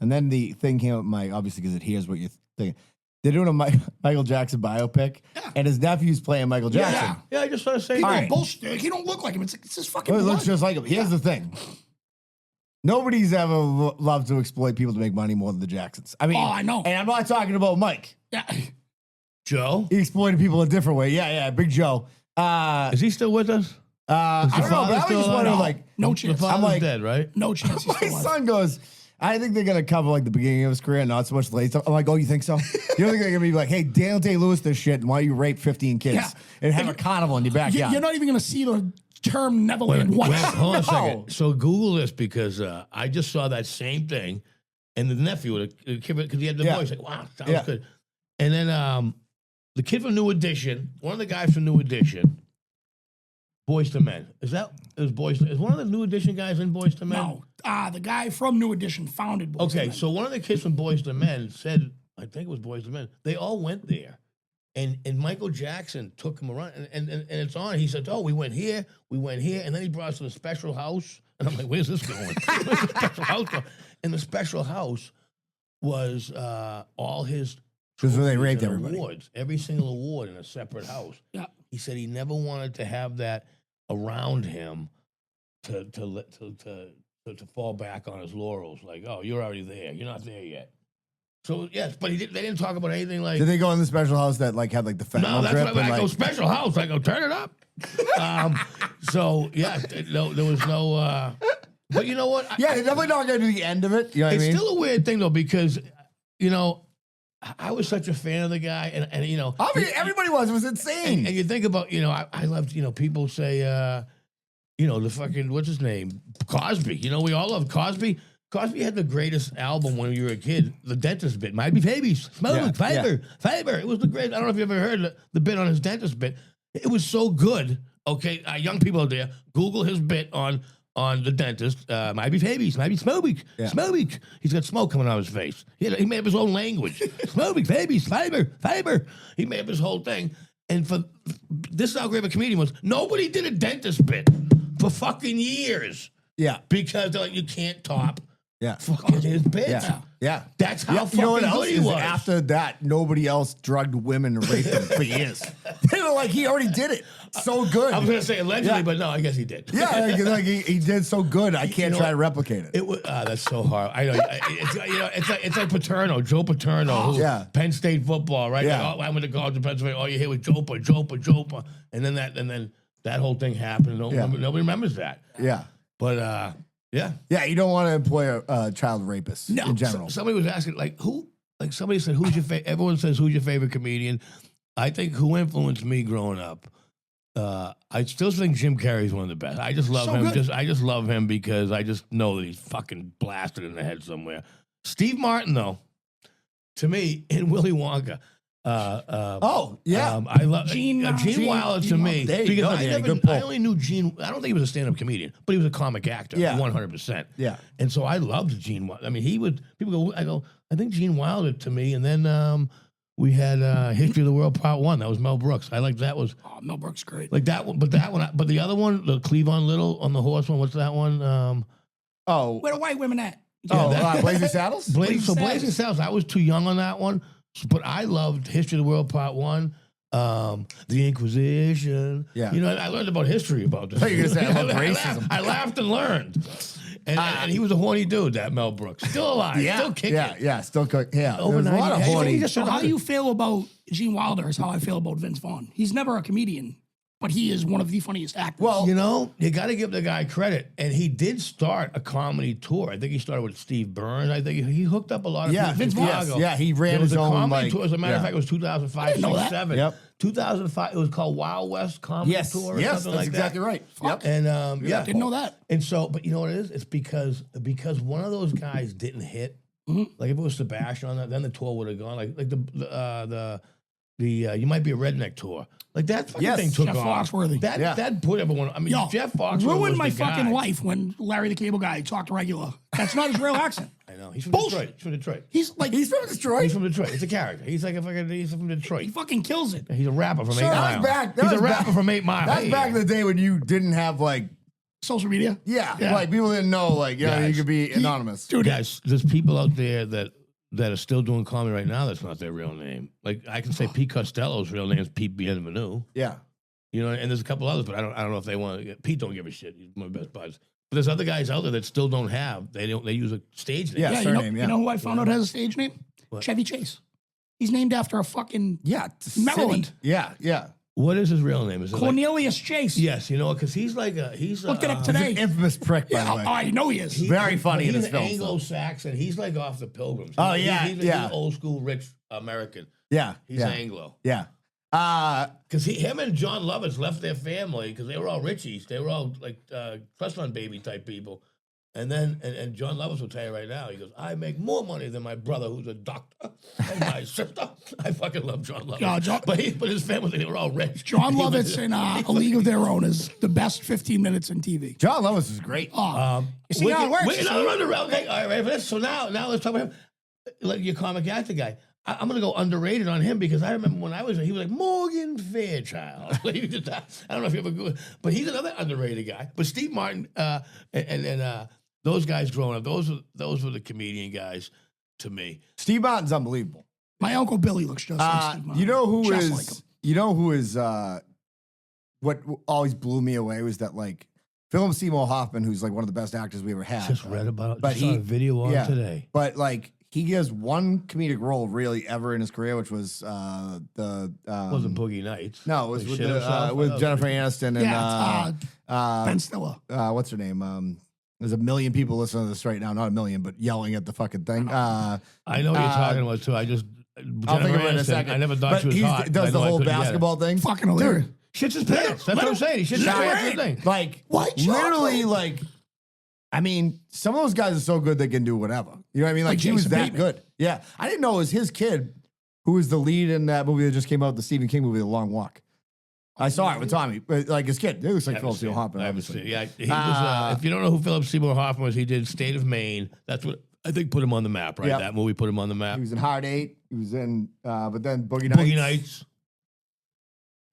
And then the thing came up, obviously, because it hears what you're thinking. They're doing a Michael Jackson biopic, and his nephew's playing Michael Jackson. Yeah, I just want to say People that. bullshit. He don't look like him. It's just fucking. Well, it looks blood. just like him. Here's the thing. Nobody's ever loved to exploit people to make money more than the Jacksons. I mean, I know. And I'm not talking about Mike. Yeah. Joe? He exploited people a different way. Yeah, Big Joe. Is he still with us? I don't know, but I was just wondering, like, No The chance. father's I'm like- dead, right? No chance. He's my still alive. son goes, I think they're going to cover, like, the beginning of his career, not so much the late stuff. I'm like, oh, you think so? You don't think they're going to be like, hey, Daniel Day-Lewis this shit, and why you rape 15 kids Yeah. and have a carnival in your backyard? You're not even going to see the term Neverland once. Hold on a No. second. So Google this because I just saw that same thing, and the nephew, the kid, because he had the Yeah. voice, like, wow, sounds Yeah. good. And then the kid from New Edition, one of the guys from New Edition, Boys to Men. Is one of the New Edition guys in Boys to Men? No. The guy from New Edition founded Boys Okay, II Men. so one of the kids from Boys to Men said, I think it was Boys to Men, they all went there. And Michael Jackson took him around, and it's on. He said, oh, we went here, and then he brought us to the special house. And I'm like, where's this going? Where's the special house going? And the special house was all his This is where they trophies raped and everybody. awards, every single award in a separate house. Yeah. He said he never wanted to have that around him to fall back on his laurels. Like, oh, you're already there. You're not there yet. So yes, but they didn't talk about anything like. Did they go in the special house that, like, had, like, the fentanyl No, that's drip? what I and, go like, special house. I go turn it up. So yeah, no, there was no. But you know what? yeah, they're definitely not going to do the end of it. You know what It's I mean? still a weird thing though because I was such a fan of the guy, and I mean, everybody was. It was insane. and you think about I loved people say the fucking what's his name Cosby. We all love Cosby. Cosby had the greatest album when you were a kid, The Dentist Bit. Might be babies, smoke, fiber. It was the great. I don't know if you ever heard the bit on his dentist bit. It was so good. Okay, young people out there, Google his bit on the dentist. Might be babies, might be smoke. Yeah. Smoke. He's got smoke coming out of his face. He made up his own language. Smoke, babies, fiber. He made up his whole thing. And for this is how great of a comedian was. Nobody did a dentist bit for fucking years Yeah. because they're like, you can't top Yeah. fucking his bits. Yeah. That's how You know what fucking else good he is? was. After that, nobody else drugged women and raped them for years. They were like, he already did it so good. I was gonna say allegedly, Yeah. but no, I guess he did. Yeah, like he did so good. I can't know try to what? replicate it. It was that's so hard. I know it's like Paterno, Joe Paterno, who Yeah. Penn State football, right? Yeah. Like, I went to college in Pennsylvania. All you hear was Jopa, and then that whole thing happened. Nobody remembers that. Yeah. But yeah. Yeah, you don't want to employ a child rapist No. in general. Somebody was asking, like, who like somebody said, who's your favorite? Everyone says, who's your favorite comedian? I think who influenced me growing up. I still think Jim Carrey's one of the best. I just love him. good. I just love him because I just know that he's fucking blasted in the head somewhere. Steve Martin, though, to me, in Willy Wonka. Oh, yeah. I love Gene Wilder to me There you because go, I, Danny. never, Good pull. I only knew Gene. I don't think he was a stand-up comedian, but he was a comic actor. Yeah. 100%. Yeah. And so I loved Gene Wilder. I mean, he would. People go. I think Gene Wilder to me, and then we had History of the World Part 1. That was Mel Brooks. I like that was Oh, Mel Brooks great. like that one, but but the other one, the Cleavon Little on the horse one. What's that one? Oh, Where the white women at? Blazing Saddles? Blazing Saddles. I was too young on that one, but I loved History of the World Part 1. The Inquisition. Yeah. You know, I learned about history about this. I thought you were gonna say I love racism. I laughed and learned. And he was a horny dude, that Mel Brooks. Still alive. Yeah. Still kicking. Yeah. Still cook. Yeah. Over There's a lot of 90. horny. So how you feel about Gene Wilder is how I feel about Vince Vaughn. He's never a comedian, but he is one of the funniest actors. Well, You know, you got to give the guy credit. And he did start a comedy tour. I think he started with Steve Burns. I think he hooked up a lot of Yeah, people. Vince from Vaughn. Chicago. Yeah, he ran There was his a own, comedy like- tour. As a matter of yeah. fact, it was 2005, didn't know 6, that. 7. Yep. 2005, it was called Wild West Comedy yes. Tour or Yes. something That's like exactly that. right. Yep. And yeah. didn't know that. And so, but you know what it is? It's because one of those guys didn't hit. Like if it was Sebastian on that, then the tour would have gone. Like the You Might Be a Redneck tour. Like that fucking Yes. thing took Jeff off. Foxworthy. That put everyone. I mean, Yo, Jeff Foxworthy ruined was my the fucking guy. life when Larry the Cable Guy talked regular. That's not his real accent. I know he's from Bullshit. Detroit. He's from Detroit. He's like He's from Detroit. He's from Detroit. It's a character. He's like he's from he Detroit. fucking kills it. He's a rapper from 8 That Mile. was back. He's a rapper from 8 Mile. That's Hey. back in the day when you didn't have like, Social media. yeah, Yeah. like people didn't know, like, you know, you Guys, could be anonymous. Dude, Guys, there's people out there that are still doing comedy right now. That's not their real name. Like I can say Pete Costello's real name is Pete Bienvenu. Yeah. You know, and there's a couple others, but I don't know if they want to. Pete don't give a shit. He's my best buds. But there's other guys out there that still don't have. They use a stage name. Yeah. yeah, surname, you know who I found out has a stage name? What? Chevy Chase. He's named after a fucking Yeah. Maryland. City. Yeah. Yeah. What is his real name? Is it like, Cornelius Chase. yes, you know, because he's like he's Look it up He's an today. infamous prick, by Yeah, the way. I know he is. Very funny in he's his films, though. Anglo-Saxon. He's like off the Pilgrims. Oh, yeah, he's yeah. an old school rich American. Yeah. He's yeah. Anglo. Yeah. Because him and John Lovitz left their family because they were all richies. They were all like trust fund baby type people. And then, and John Lovitz will tell you right now, he goes, I make more money than my brother who's a doctor and my sister. I fucking love John Lovitz. Yeah, but his family, they were all rich. John Lovitz in A League of Their Own is the best 15 minutes in TV. John Lovitz is great. Oh, you see how it works? Wait, no, okay, all right, but so now let's talk about him. Like your comic actor guy. I'm going to go underrated on him because I remember when I was, he was like Morgan Fairchild. I don't know if you ever go, but he's another underrated guy. But Steve Martin and those guys growing up, those were the comedian guys to me. Steve Martin's unbelievable. My Uncle Billy looks just like Steve Martin. You know who Just is? like him. You know who is? What always blew me away was that like Philip Seymour Hoffman, who's like one of the best actors we ever had. Just read about, but just saw a video on yeah. today. But like he has one comedic role really ever in his career, which was the Wasn't Boogie Nights. no, it was Like with shit himself? with Oh, Jennifer Aniston and Yeah, Ben Stiller. what's her name? There's a million people listening to this right now, not a million, but yelling at the fucking thing. I know what you're talking about too. I just I'll think of it in a Aniston, second. I never thought but she was he hot. does I the know I whole couldn't get it. basketball thing. Fucking hilarious. Shits his pants. That's what I'm saying. He shits his Let him pants. rip. Thing. Like White literally, chocolate. like I mean, some of those guys are so good they can do whatever. You know what I mean? Like he was Jason that Bateman. good. Yeah, I didn't know it was his kid who was the lead in that movie that just came out, the Stephen King movie, The Long Walk. I saw it with Tommy, but like his kid, it looks like Philip Seymour Hoffman. I haven't obviously. seen it. Yeah, he was. If you don't know who Philip Seymour Hoffman was, he did State of Maine. That's what I think put him on the map, right? Yep. That movie put him on the map. He was in Hard Eight. He was in, but then Boogie Nights. Boogie Nights.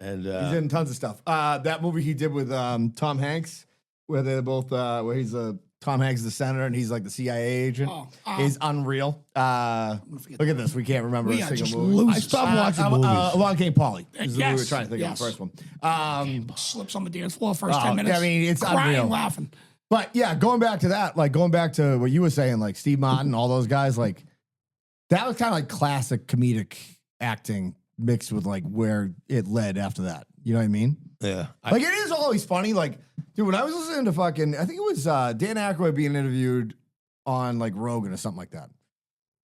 And He's in tons of stuff. That movie he did with Tom Hanks, where they're both, where he's Tom Hanks is the senator and he's like the CIA agent. Is unreal. Look at this. We can't remember We a are single just movie. losers. I stopped watching movies. Along Came Polly. Is the movie we Yes, were trying to think of yes. the first one. Slips on the dance floor first Oh, 10 minutes. I mean, it's crying, unreal. laughing. But yeah, going back to that, like going back to what you were saying, like Steve Martin, all those guys, like that was kind of like classic comedic acting mixed with like where it led after that. You know what I mean? yeah, Like it is always funny. Like, dude, when I was listening to fucking, I think it was Dan Aykroyd being interviewed on like Rogan or something like that.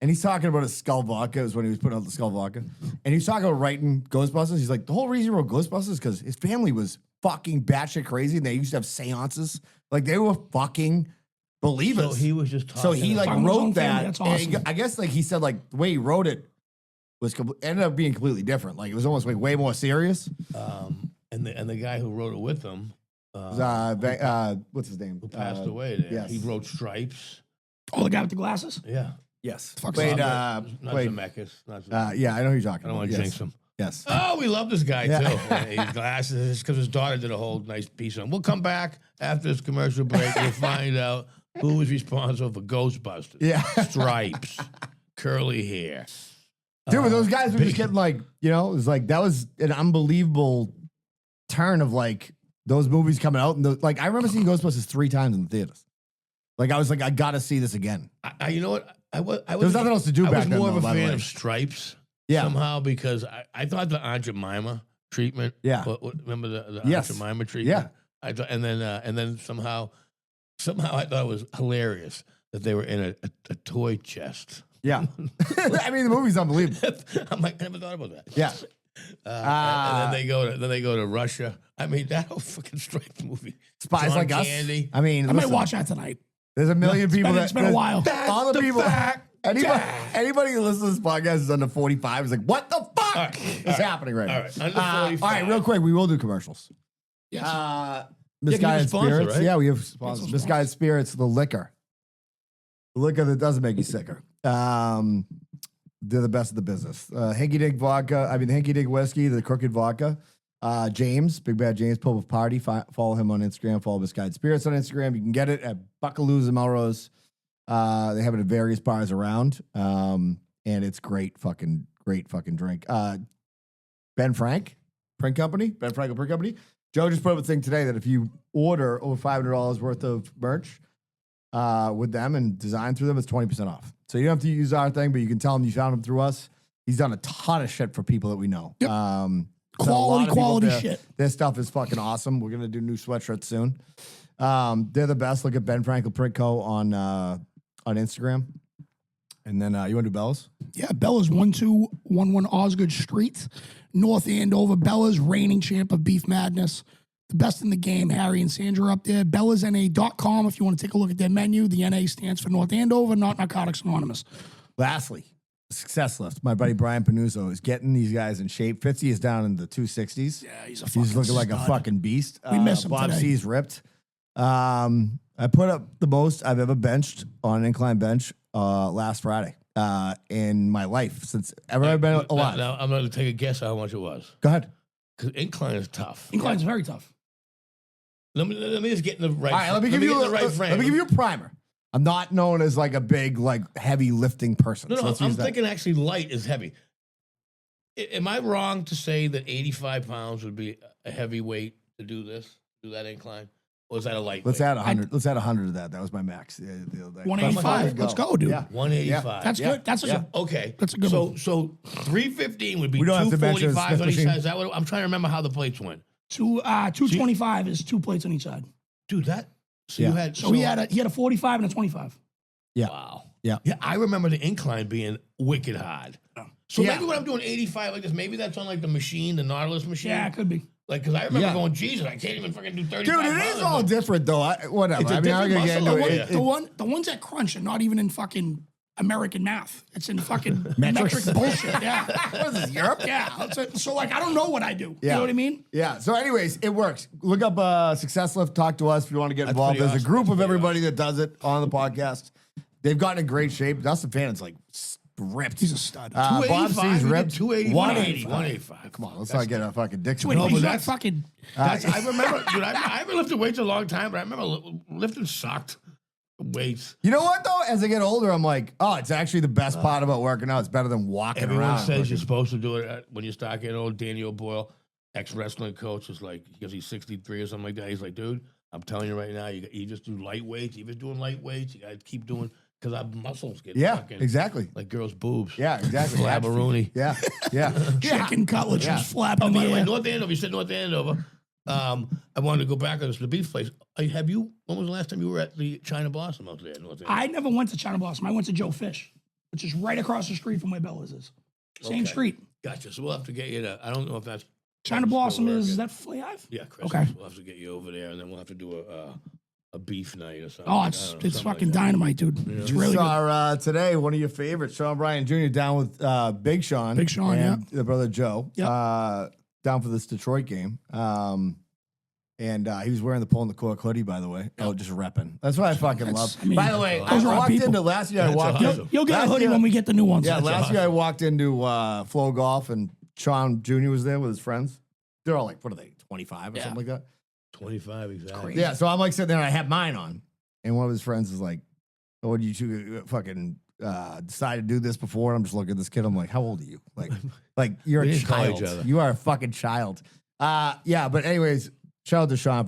and he's talking about his Skull Vodka. It was when he was putting out the Skull Vodka. And he's talking about writing Ghostbusters. He's like, the whole reason he wrote Ghostbusters is because his family was fucking batshit crazy and they used to have seances. Like, they were fucking believers. So he was just talking. So he like Talking about his own wrote family, that. that's And awesome. I guess like he said like the way he wrote it was ended up being completely different. Like it was almost like way more serious. And the guy who wrote it with him, What's his name? who passed away there, yes. he wrote Stripes. Oh, the guy with the glasses? Yeah. Yes. Fuck Played, Not played, Zemeckis. Not Zemeckis. yeah, I know who you're talking I don't about. want to Yes. jinx him. Yes. Oh, we love this guy Yeah. too. His glasses, because his daughter did a whole nice piece on him. We'll come back after this commercial break. We'll find out who was responsible for Ghostbusters. Yeah. Stripes, curly hair. Dude, but those guys were just getting like, you know, it was like, that was an unbelievable turn of like those movies coming out. And like, I remember seeing Ghostbusters 3 times in the theaters. Like, I was like, I got to see this again. You know what? I was. There was nothing else to do I back was then, more though, of a by the fan way. of Stripes. Yeah. Somehow because I thought the Aunt Jemima treatment. Yeah. Remember the Yes. Aunt Jemima treatment? Yeah. I thought, and then somehow I thought it was hilarious that they were in a toy chest. Yeah. I mean, the movie's unbelievable. I'm like, I never thought about that. Yeah. And then they go to Russia. I mean, that whole fucking Stripes movie. Spies John Like Us. Candy. I mean, I might listen, watch that tonight. there's a million people It's been a while. All the the people. fact. Anybody who listens to this podcast is under 45 is like, what the fuck right, is happening right now? all right, under All 45. right, real quick, we will do commercials. Yes. Misguided sponsor, Spirits. right? Yeah, we have some sponsors. sponsors. Misguided Spirits, the liquor. The liquor that doesn't make you sicker. They're the best of the business. Hanky Dink Vodka, the Hanky Dink Whiskey, the Crooked Vodka. James, Big Bad James, Pull of Party. Follow him on Instagram. Follow Misguided Spirits on Instagram. You can get it at Buckaloo's and Melrose. They have it at various bars around. And it's great fucking drink. Ben Frank Print Company. Ben Frank Print Company. Joe just put up a thing today that if you order over $500 worth of merch with them and design through them, it's 20% off. So you don't have to use our thing, but you can tell him you found him through us. He's done a ton of shit for people that we know. Yep. So a lot Quality, of people, quality their- shit. Their stuff is fucking awesome. We're gonna do new sweatshirts soon. They're the best. Look at Ben Franklin Print Co. on Instagram. And then you want to do Bella's? Yeah, Bella's 1211 Osgood Street, North Andover. Bella's reigning champ of Beef Madness. The best in the game, Harry and Sandra up there. BellasNA.com if you want to take a look at their menu. The NA stands for North Andover, not Narcotics Anonymous. Lastly, Success Lift. My buddy Brian Panuzzo is getting these guys in shape. Fitzy is down in the 260s. Yeah, he's a fucking He's looking like a stud. fucking beast. We miss him Bob today. C's ripped. I put up the most I've ever benched on an incline bench last Friday in my life since ever I've been alive. Now I'm going to take a guess how much it was. Go ahead. Because incline is tough. Incline's very tough. Let me just get in the right. All right, let me give you get in the right frame. Let me give you a primer. I'm not known as like a big, like heavy lifting person. No, so no, let's I'm use that. thinking actually light is heavy. Am I wrong to say that 85 pounds would be a heavy weight to do that incline? Or is that a light Let's weight? add 100. Let's add 100 to that. That was my max. 185. Let's go, dude. Yeah. 185. That's Yeah. good. That's a good. Okay. That's a good one. So 315 would be We don't have to mention 245 on Smith each machine. side. Is that what I'm trying to remember how the plates went? 225 is 2 plates on each side. Dude, that so Yeah. you had So he had a 45 and a 25. Yeah. wow. Yeah. Yeah, I remember the incline being wicked hard. So Yeah. maybe when I'm doing 85 like this, maybe that's on like the machine, the Nautilus machine. Yeah, it could be. Like, because I remember Yeah. going, Jesus, I can't even fucking do 35 Dude, it is pounds. all different though. Whatever. It's a I mean, I'm different gonna get muscle. into The it. one- It- The ones that crunch are not even in fucking American math. It's in fucking Metrics. metric bullshit. Yeah. What is this, Europe? Yeah. So like, I don't know what I do. Yeah. You know what I mean? Yeah. So, anyways, it works. Look up Success Lift. Talk to us if you want to get That's involved. pretty There's awesome. a group That's of pretty everybody that does it on the podcast. They've gotten in great shape. Dustin Fannon's like ripped. He's a stud. Bob 285, C's we did ripped. 285. 185. Come on, let's not get a fucking dick. Wait, No, he's but not that's- fucking. I remember, dude, I haven't lifted weights in a long time, but I remember lifting sucked. Weights. You know what though? As I get older, I'm like, oh, it's actually the best part about working out. It's better than walking Everyone around. says you're supposed to do it when you start getting old. Daniel Boyle, ex-wrestling coach, is like, because he's 63 or something like that. He's like, dude, I'm telling you right now, you just do light weights. You've been doing light weights. You got to keep doing, because our muscles get Yeah, fucking exactly. like girls' boobs. Yeah, exactly. Flabberoonie. Yeah, yeah. Chicken cutlets Yeah. just flapping Oh, in by the the way, air. North Andover. You said North Andover. I wanted to go back on this, the beef place. Have you? When was the last time you were at the China Blossom out there in North Andover? I never went to China Blossom. I went to Joe Fish. which is right across the street from where Bella's is. Same street. Gotcha. So we'll have to get you to. I don't know if that's China Blossom still is working. that Flea Hive? Yeah, Christmas. Okay. We'll have to get you over there, and then we'll have to do a beef night or something. Oh, I it's don't know, it's something fucking like that. dynamite, dude. It's We really good. saw today one of your favorites, Sean Bryan Jr. down with Big Sean. Big Sean, and the brother Joe. Yep. Down for this Detroit game. And he was wearing the Pull in the Cork hoodie, by the way. Oh, just repping. That's what I fucking love. I mean, by the way, I those are our walked people. into last year. I That's walked awesome. in. You'll get a last hoodie year- when we get the new ones. Yeah, That's last awesome. year I walked into Flow Golf and Sean Jr. was there with his friends. They're all like, what are they, 25 or something like that? 25 exactly. Yeah, so I'm like sitting there and I have mine on. And one of his friends is like, oh, what did you two fucking decide to do this before? And I'm just looking at this kid. I'm like, how old are you? Like you're We a didn't call each child. other. You are a fucking child. Yeah, but anyways, shout out to Sean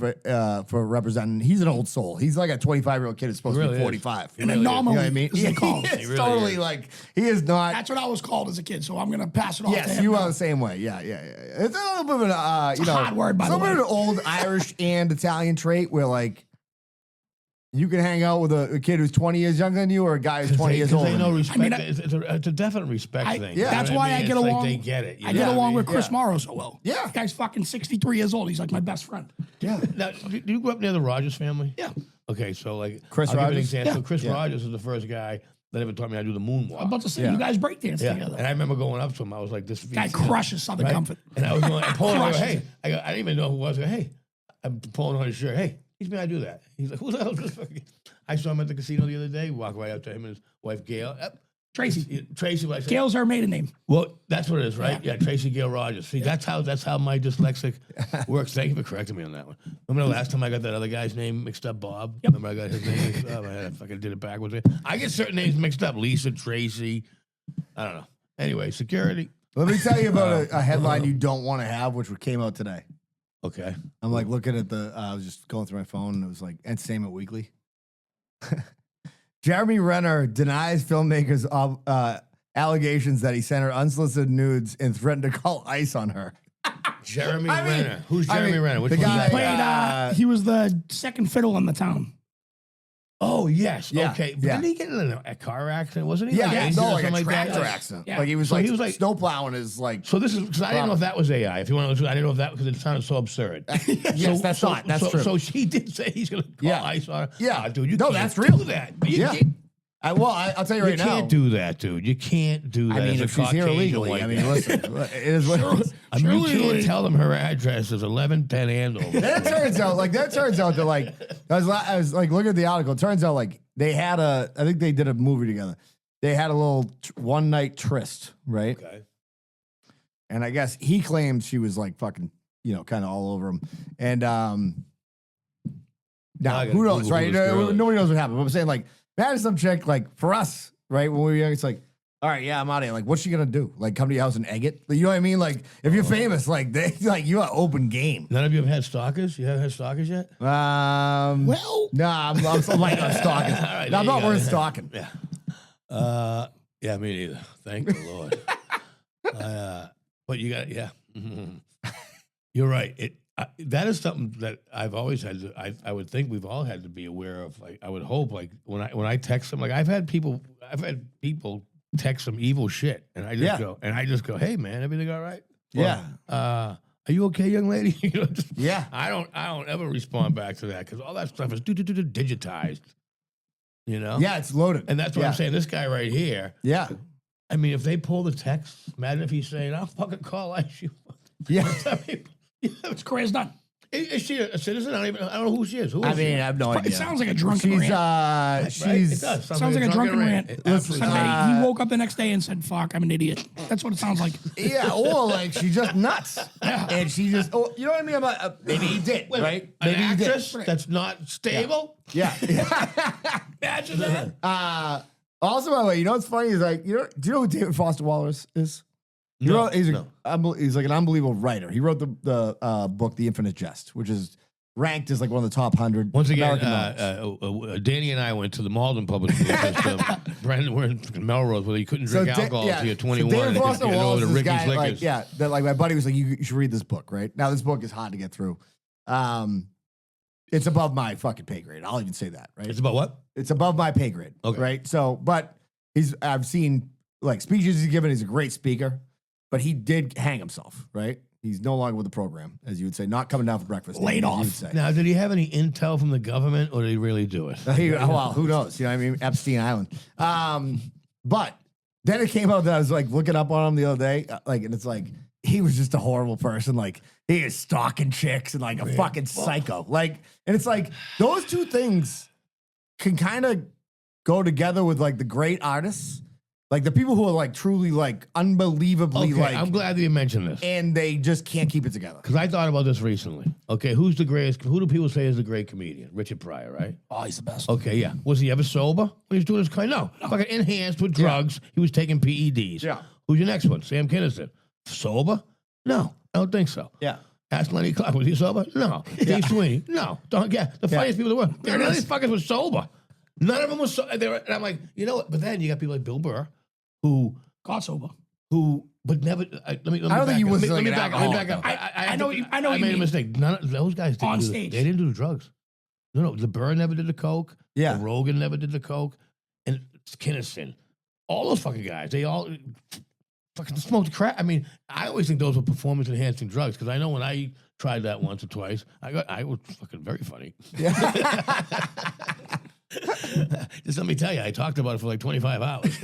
for representing. He's an old soul. He's like a 25-year-old kid who's supposed to Really be is. 45. An You know anomaly, what I mean? as they call it. He He is really totally is. like, he is not. That's what I was called as a kid, so I'm gonna pass it off to Yes, him. you now. are the same way. Yeah. It's a little bit of an, It's a hard word, by the some way. of an old Irish and Italian trait where like you can hang out with a kid who's 20 years younger than you or a guy who's 20 years Because older they than know you. respect. mean, it's a definite respect I- thing. yeah. You know That's what why I mean? get It's along. Like they get it. I get know? along with Yeah. Chris Morrow so well. Yeah. That guy's fucking 63 years old. He's like my best friend. Yeah. Now, do you grew up near the Rogers family? Yeah. Okay, so like Chris I'll give you an Rogers? example. Yeah. Chris Yeah. Rogers is the first guy that ever taught me how to do the moonwalk. I'm about to say Yeah. you guys break dance Yeah, together. and I remember going up to him. I was like, "This Guy crushes Southern right? Comfort. And I was going, I'm pulling on. Crushes Hey, it. I didn't even know who it was. I go, hey, I'm pulling on his shirt. Hey, teach me how to do that. He's like, who the hell is this? Fucking? I saw him at the casino the other day. Walk right up to him and his wife Gail. Tracy. Tracy, what I said. Gail's her maiden name. Well, that's what it is, right? Yeah, Tracy Gail Rogers. See, that's how my dyslexic works. Thank you for correcting me on that one. Remember the last time I got that other guy's name mixed up, Bob? Yep. Remember I got his name mixed up? I fucking did it backwards. I get certain names mixed up. Lisa, Tracy. I don't know. Anyway, security. Let me tell you about a headline you don't want to have, which came out today. Okay. I'm like looking at I was just going through my phone and it was like Entertainment Weekly. Jeremy Renner denies filmmakers allegations that he sent her unsolicited nudes and threatened to call ICE on her. Jeremy I mean- Renner. Who's I Jeremy mean, Renner? Which the one's guy- that? Played, he was the second fiddle in the town. Oh, yes. Yeah, Okay. But yeah. didn't he get in a car accident? Wasn't he? Yeah, Like, injured or like a something tractor that? accident. Yeah. Like he was So like he was like- snow plowing his like. So this is because I didn't know if that was AI. If you want to, I didn't know if that because it sounded so absurd. Yes, that's not. That's true. So she did say he's going to call Yeah. ICE on her. Yeah. Ah, dude, you No, can't that's real. do that. You Yeah. can't, I'll tell you right you now. can't do that, dude. You can't do that. I mean, as a if she's here Caucasian illegally, white I mean, guy. listen, it is what it is. I mean, you Surely- can't tell them her address is 1110 Andover. That turns out that like I was like looking at the article. It turns out like they had I think they did a movie together. They had a little one night tryst, right? Okay. And I guess he claimed she was like fucking, kind of all over him. And I now gotta who knows, Google right? who this girl is. Nobody knows what happened. But I'm saying like, imagine some chick like for us, right? When we were young, it's like, all right, yeah, I'm out of here. Like, what's she gonna do? Like, come to your house and egg it? You know what I mean? Like, if you're famous, like you are open game. None of you have had stalkers? You haven't had stalkers yet? Well, Nah, I'm like not stalking. All right, No, I'm there not you worth go. stalking. Yeah. Yeah, me neither. Thank the Lord. But you got, yeah. You're right. That is something that I've always had to, I would think we've all had to be aware of. Like, I would hope, like, when I text them, like, I've had people text some evil shit, and I just go, hey, man, everything all right? Yeah. Are you okay, young lady? Yeah. I don't ever respond back to that because all that stuff is digitized. You know? Yeah, it's loaded. And that's what Yeah. I'm saying. This guy right here. Yeah. I mean, if they pull the text, imagine if he's saying, "I'll fucking call ICE you." Yeah. I mean, his career's done. is she a citizen? I don't know who she is. Who is I she? mean, I have no idea. It sounds like a drunken She's rant. Right? It she's does. Sounds like a drunken rant. It Listen, absolutely He woke up the next day and said, "Fuck, I'm an idiot." That's what it sounds like. yeah, or like she's just nuts, and she just you know what I mean? Maybe he did, right? An Maybe he did. actress that's not stable. Yeah. Imagine that. Also, by the way, you know what's funny is like do you know who David Foster Wallace is? He No, wrote, he's no. he's like an unbelievable writer. He wrote the book The Infinite Jest, which is ranked as like one of the top 100 Once again, American novels. Danny and I went to the Malden Public School because Brandon were in Melrose where you couldn't drink alcohol until you're 21. So David and Foster you know, Wallace the is this Ricky's guy, like, Liquors. yeah, that like my buddy was like, you should read this book, right? Now this book is hard to get through. It's above my fucking pay grade. I'll even say that, right? It's about what? It's above my pay grade, Okay. right? So, but I've seen like speeches he's given. He's a great speaker, but he did hang himself, right? He's no longer with the program, as you would say, not coming down for breakfast. Laid as off. You would say. Now, did he have any intel from the government, or did he really do it? Well, who knows? You know what I mean? Epstein Island. But then it came out that I was like looking up on him the other day, and it's like he was just a horrible person. Like he is stalking chicks and like a fucking psycho. Like, and it's like those two things can kind of go together with like the great artists. Like the people who are like truly like unbelievably Okay, like, I'm glad that you mentioned this. and they just can't keep it together. Because I thought about this recently. Okay, who's the greatest? Who do people say is the great comedian? Richard Pryor, right? Oh, he's the best. Okay, yeah. Was he ever sober when he was doing his kind? No. Fucking enhanced with drugs. He was taking PEDs. Yeah. Who's your next one? Sam Kinison. Sober? No, I don't think so. Yeah. Ask Lenny Clark. Was he sober? No. Dave Sweeney? No. Don't get the funniest people in the world. None of these fuckers were sober. None of them was sober. And I'm like, you know what? But then you got people like Bill Burr, who Godsober. but never. Let me. I don't think he was Let like me an back up. Let me alcoholic, back up. I know what you I made mean. a mistake. None of those guys didn't On do stage. They didn't do the drugs. No. The Burr never did the coke. Yeah. The Rogan never did the coke, and Kinison. All those fucking guys. They all fucking smoked crack. I mean, I always think those were performance enhancing drugs because I know when I tried that once or twice, I was fucking very funny. Just let me tell you, I talked about it for like 25 hours.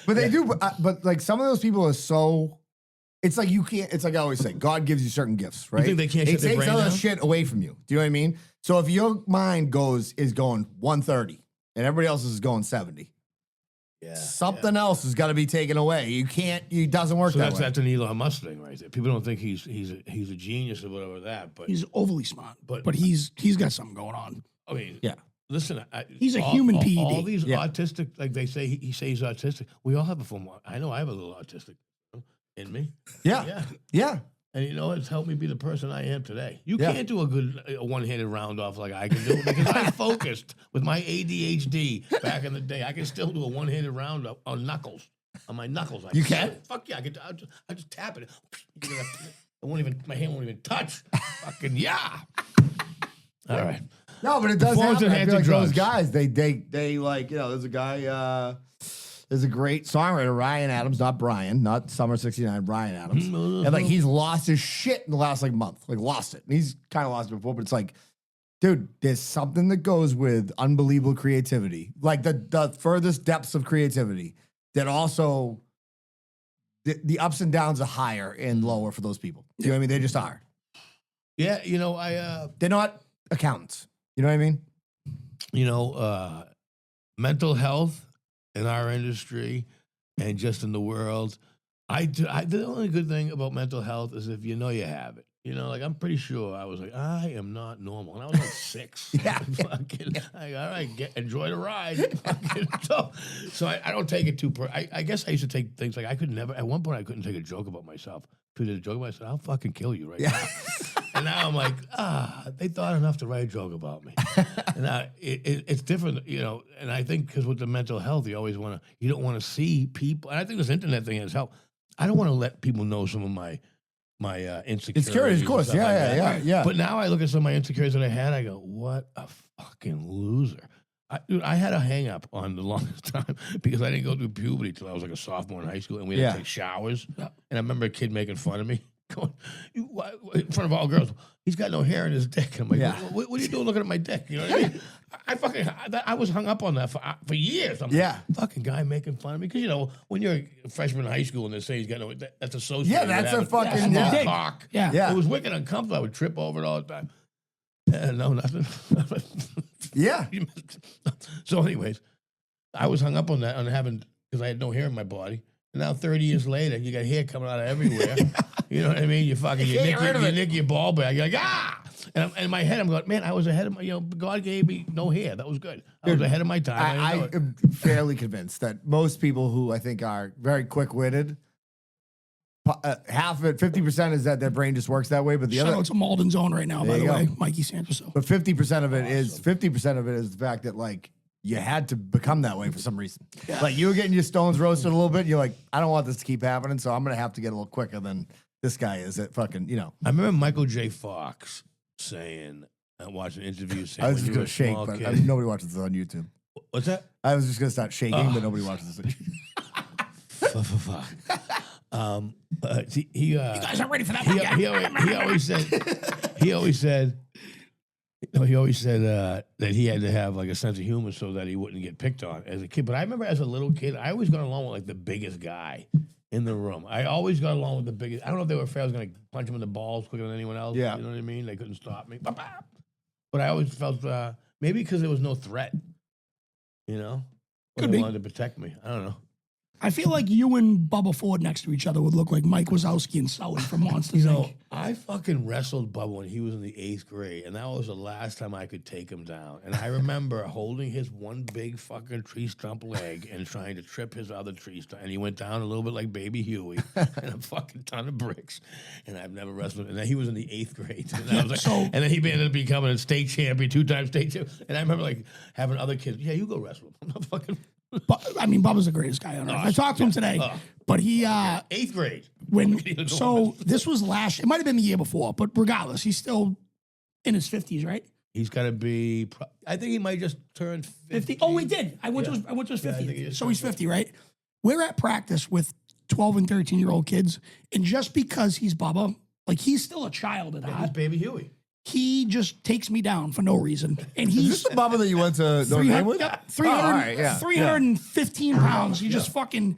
But they do, but like some of those people are so. It's like you can't. It's like I always say, God gives you certain gifts, right? think they can't It shut their takes brain other down? shit away from you. Do you know what I mean? So if your mind is going 130 and everybody else is going 70, something else has got to be taken away. You can't. It doesn't work So that way. that's an Elon Musk thing right there. People don't think he's a genius or whatever that, but He's overly smart, But- but he's got something going on. I mean, Yeah. Listen, He's a human PED. All these Yeah. autistic, like they say, he says he's autistic. We all have a form. I know I have a little autistic in me. Yeah. Yeah. And you know, it's helped me be the person I am today. You Yeah. can't do a one-handed round off like I can do because I focused with my ADHD back in the day. I can still do a one-handed round up on knuckles, on my knuckles. You can? Fuck yeah, I just tap it. My hand won't even touch. Fucking yeah. All right. No, but it does Performance happen. I feel like enhancing those drugs. guys, they like, there's a guy, there's a great songwriter, Ryan Adams, not Brian, not Summer 69, Brian Adams. And like he's lost his shit in the last like month, like lost it. And he's kind of lost it before, but it's like, dude, there's something that goes with unbelievable creativity, like the furthest depths of creativity that also the ups and downs are higher and lower for those people. Do you know what I mean? They just are. Yeah, They're not accountants. You know what I mean? Mental health in our industry and just in the world. The only good thing about mental health is if you know you have it. Like I'm pretty sure I was like, I am not normal. And I was like 6. Yeah. Fucking, like, all right, enjoy the ride. Fucking, so I don't take it too I guess I used to take things like at one point I couldn't take a joke about myself. If I did a joke about myself, I'll fucking kill you right now. And now I'm like, they thought enough to write a joke about me. And it's different, and I think because with the mental health, you don't want to see people. And I think this internet thing has helped. I don't want to let people know some of my insecurities. Insecurities, of course. and stuff like that. Yeah. But now I look at some of my insecurities that I had, I go, what a fucking loser. Dude, I had a hang up on the longest time because I didn't go through puberty till I was like a sophomore in high school and we had to take showers. And I remember a kid making fun of me. Going, in front of all girls, he's got no hair in his dick. And I'm like, what are you doing looking at my dick? You know what I mean? I was hung up on that for years. I'm like, fucking guy making fun of me. Because, when you're a freshman in high school and they say he's got no, that's associated. Yeah, that's a fucking small cock. Yeah. It was wicked uncomfortable. I would trip over it all the time. No, nothing. Yeah. So, anyways, I was hung up on that, because I had no hair in my body. And now, 30 years later, you got hair coming out of everywhere. You know what I mean? You nick your ball bag. You're like, And in my head, I'm going, man, I was ahead of my, God gave me no hair. That was good. I was ahead of my time. I am fairly convinced that most people who I think are very quick-witted, half of it, 50% is that their brain just works that way, but the Shout other, out to Malden Zone right now, by There the you way, go. Mikey Sanderson. but 50% of it is the fact that like you had to become that way for some reason. Like you were getting your stones roasted a little bit. And you're like, I don't want this to keep happening, so I'm gonna have to get a little quicker than this guy is at fucking. I remember Michael J. Fox saying, I watched an interview saying, I was when just you were gonna a shake, small but kid, nobody watches this on YouTube. What's that? I was just gonna start shaking, but nobody watches this. You guys aren't ready for that. He always said that he had to have like a sense of humor so that he wouldn't get picked on as a kid. But I remember as a little kid, I always got along with like the biggest guy in the room. I always got along with the biggest. I don't know if they were afraid I was going to punch him in the balls quicker than anyone else. Yeah. You know what I mean? They couldn't stop me. But I always felt maybe because there was no threat. You know, Could they be. wanted to protect me. I don't know. I feel like you and Bubba Ford next to each other would look like Mike Wazowski and Sully from Monsters You know, Inc. I fucking wrestled Bubba when he was in the 8th grade, and that was the last time I could take him down. And I remember holding his one big fucking tree stump leg and trying to trip his other tree stump. And he went down a little bit like Baby Huey and a fucking ton of bricks. And I've never wrestled him. And then he was in the 8th grade. And, I was like, and then he ended up becoming a state champion, 2-time state champion. And I remember like having other kids, yeah, you go wrestle him. I'm not fucking. I mean, Bubba's the greatest guy on earth. I talked to him today, but he 8th grade. This was last. It might have been the year before, but regardless, he's still in his 50s, right? He's got to be. I think he might just turn 50. Oh, he did. I went to his Yeah, I 50th. think he just So he's turned 50, right? We're at practice with 12 and 13-year-old kids, and just because he's Bubba, like he's still a child at He's heart. Baby Huey. He just takes me down for no reason, and Is he's this the Bubba that you went to Notre Dame with? 300, all right, yeah. 315 pounds. He just fucking.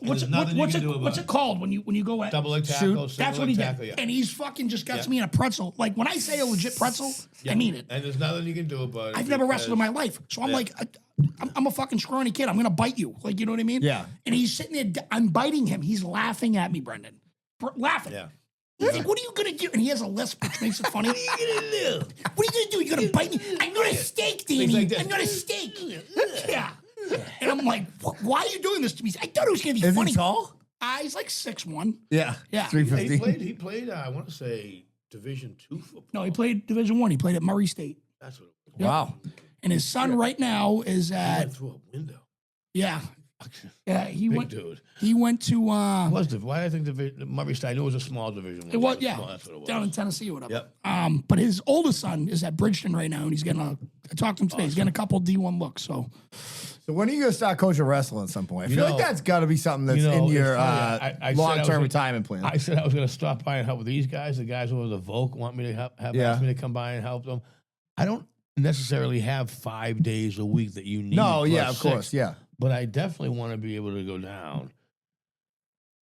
there's nothing you can do about What's it. it called when you go at Double leg Shoot. tackle. That's single what he leg did, tackle, yeah. and he's fucking just got Yeah. me in a pretzel. Like when I say a legit pretzel, I mean it. And there's nothing you can do about it. I've never wrestled in my life, so I'm like, I'm a fucking scrawny kid. I'm gonna bite you, like you know what I mean? Yeah. And he's sitting there, I'm biting him. He's laughing at me, Brendan, laughing. Yeah. He's like, what are you gonna do? And he has a lisp, which makes it funny. What are you gonna do? What are you gonna do? You're gonna bite me? I'm gonna steak, Danny. like this. I'm gonna steak. Yeah. And I'm like, why are you doing this to me? I thought it was gonna be Is funny. he tall? He's like 6'1". Yeah. Yeah. 350. He played. I want to say Division II football. No, he played Division I. He played at Murray State. That's what it was. Yep. Wow. And his son right now is He at went through a window. yeah. He Big went. dude. He went to Why did I think the Murray State? I knew it was a small division. it was That's what it was. down in Tennessee or whatever. Yep. But his oldest son is at Bridgeton right now, and he's getting I talked to him today. He's getting a couple D1 looks. So So when are you gonna start coaching wrestling at some point? I You feel know- like that's got to be something that's you know, in it's your funny. I said I was long-term gonna- retirement plan. I said I was going to stop by and help with these guys. The guys over the Volk want me to have Yeah. asked me to come by and help them. I don't necessarily have 5 days a week that you need. No, yeah, plus of course, 6. yeah. But I definitely want to be able to go down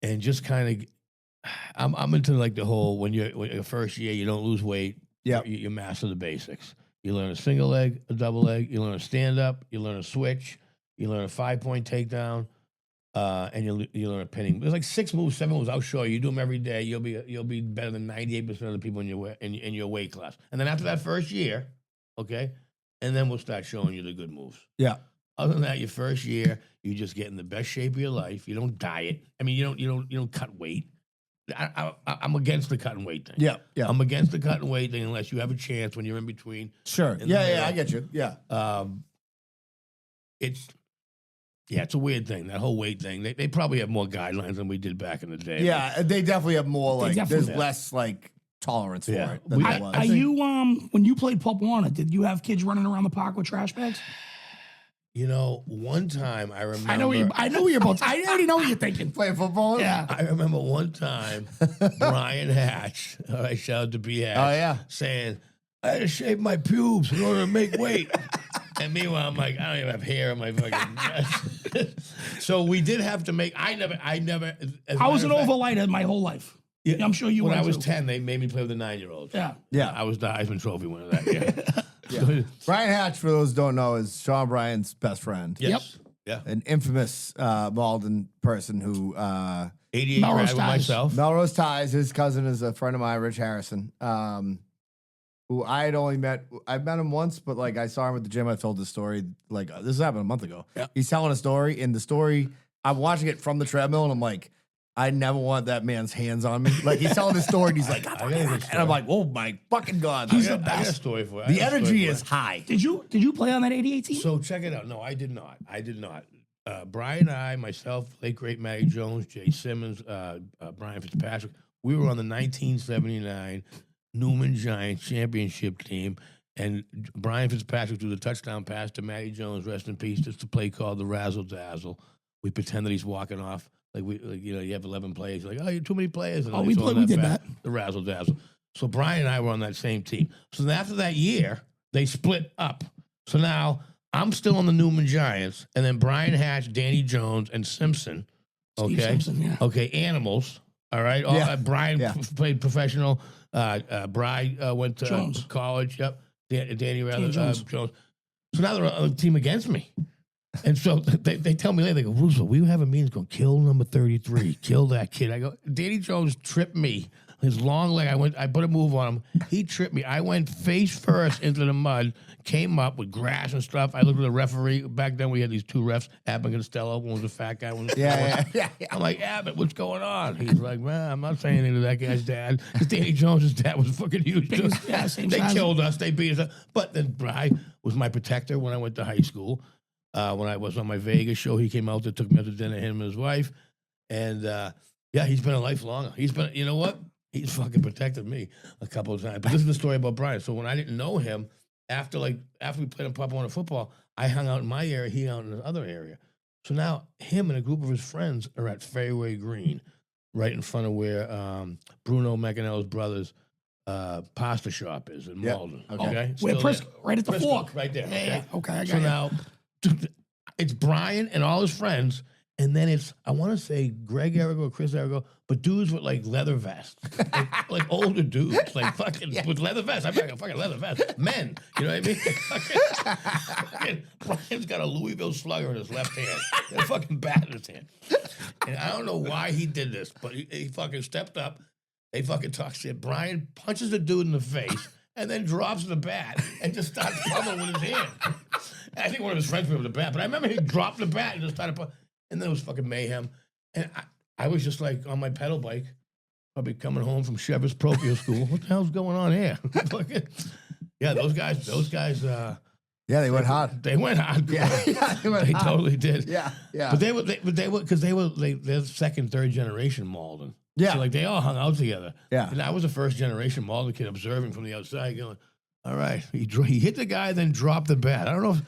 and just kind of. I'm into like the whole when you're your first year, you don't lose weight. Yep. You master the basics. You learn a single leg, a double leg. You learn a stand up. You learn a switch. You learn a 5-point takedown, and you learn a pinning. There's like 6 moves, 7 moves. I'll show you. You do them every day. You'll be better than 98% of the people in your weight class. And then after that first year, okay, and then we'll start showing you the good moves. Yeah. Other than that, your first year, you just get in the best shape of your life. You don't diet. I mean, you don't cut weight. I'm against the cutting weight thing. Yeah, yeah. I'm against the cutting weight thing unless you have a chance when you're in between. Sure. in the Yeah, middle. I get you. Yeah. It's a weird thing, that whole weight thing. They probably have more guidelines than we did back in the day. Yeah, they definitely have more like definitely there's do. less like tolerance for Yeah. it than there Are was. you when you played Pop Warner? Did you have kids running around the park with trash bags? You know, one time I remember. I know what you're about. I already know what you're thinking. Playing football? Yeah. I remember one time Brian Hatch, all right, shout out to B Hatch, Oh, yeah. saying, I had to shave my pubes in order to make weight. And meanwhile, I'm like, I don't even have hair on my fucking So we did have to make, I never. As a I was an matter of fact, overlighter my whole life. yeah, I'm sure you When were I was too. 10, they made me play with the 9-year-olds. Yeah. Yeah. I was the Heisman Trophy winner that year. Yeah. Brian Hatch, for those who don't know, is Sean Bryan's best friend. Yes. Yeah. An infamous Malden person who 88 Melrose grad with Ties. myself. Melrose Ties. His cousin is a friend of mine, Rich Harrison, who I've met him once, but like I saw him at the gym. I told this story, like this happened a month ago. Yeah. He's telling a story, and the story, I'm watching it from the treadmill, and I'm like, I never want that man's hands on me. Like he's telling his story, and he's like, I got a good and story. I'm like, oh my fucking God. He's I the got a best. story for you. The energy is high. Did you play on that 88 team? So check it out. No, I did not. Brian and I, myself, late great Matty Jones, Jay Simmons, Brian Fitzpatrick, we were on the 1979 Newman Giants championship team, and Brian Fitzpatrick threw the touchdown pass to Matty Jones, rest in peace. It's the play called the Razzle Dazzle. We pretend that he's walking off. You have 11 players. You're like, oh, you're too many players. And we did that. The Razzle Dazzle. So Brian and I were on that same team. So then after that year, they split up. So now I'm still on the Newman Giants, and then Brian Hatch, Danny Jones, and Simpson. Okay. Steve Simpson, yeah. Okay, Animals. All right. Brian played professional. Brian went to college. Yep. Danny Jones. So now they're on the team against me. And so they tell me later, they go, Russo, we have a meeting going, kill number 33, kill that kid. I go, Danny Jones tripped me. His long leg, I put a move on him. He tripped me. I went face first into the mud, came up with grass and stuff. I looked at the referee. Back then, we had these two refs, Abbott and Costello. One was a fat guy, one was Yeah. I'm like, Abbott, what's going on? He's like, man, I'm not saying anything to that guy's dad. Because Danny Jones' dad was fucking huge. Too. They killed us. They beat us up. But then Brian was my protector when I went to high school. When I was on my Vegas show, he came out there, took me out to dinner, him and his wife. And, he's been a lifelong. You know what? He's fucking protected me a couple of times. But this is the story about Brian. So when I didn't know him, after we played in Pop Warner football, I hung out in my area, he hung out in the other area. So now him and a group of his friends are at Fairway Green, right in front of where Bruno Machinello's brother's pasta shop is in Malden. Okay. Right at the fork. Right there. Yeah. Okay. I got so now it's Brian and all his friends. And then it's, I want to say Greg Arrigo, Chris Arrigo, but dudes with like leather vests, like older dudes, like fucking with leather vests. I'm like a fucking leather vest. Men, you know what I mean? Brian's got a Louisville Slugger in his left hand, and a fucking bat in his hand. And I don't know why he did this, but he fucking stepped up. They fucking talk shit. Brian punches the dude in the face and then drops the bat and just starts pummeling with his hand. I think one of his friends put with the bat, but I remember he dropped the bat and just started and then it was fucking mayhem. And I was just like on my pedal bike, probably coming home from Chever's Parochial School. What the hell's going on here? Yeah, those guys. They went hard. They went hard. They totally did. Yeah. But they were because they're second, third generation Malden. Yeah. So like they all hung out together. Yeah. And I was a first generation Malden kid observing from the outside, going, "All right, he hit the guy, then dropped the bat. I don't know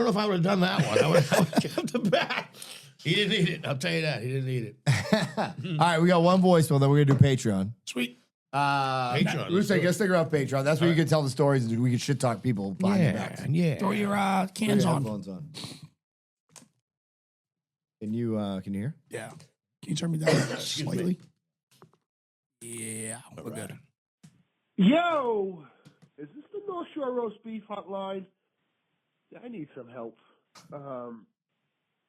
if I would have done that one. I would have kept the bat." He didn't need it. I'll tell you that. He didn't need it. All right, we got one voicemail, then we're going to do Patreon. Sweet. Patreon. Russo, get stick around Patreon. That's where you can tell the stories and we can shit talk people behind your backs. Yeah. Throw your cans on. Headphones on. Can you hear? Yeah. Can you turn me down slightly? Yeah, we're good. Yo! Is this the North Shore Roast Beef Hotline? I need some help.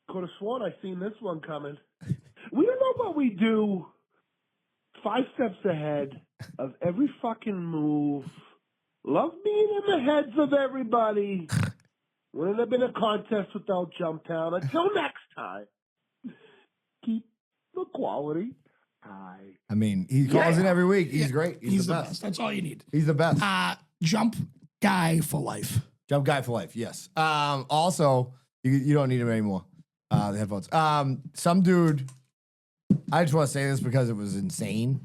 Could have sworn I seen this one coming. We don't know what we do 5 steps ahead of every fucking move. Love being in the heads of everybody. Wouldn't have been a contest without Jumptown. Until next time, keep the quality high. I mean, he calls in every week. He's great. He's the best. That's all you need. He's the best. Jump guy for life. Jump guy for life, yes. Also, you don't need him anymore. The headphones. Some dude, I just want to say this because it was insane.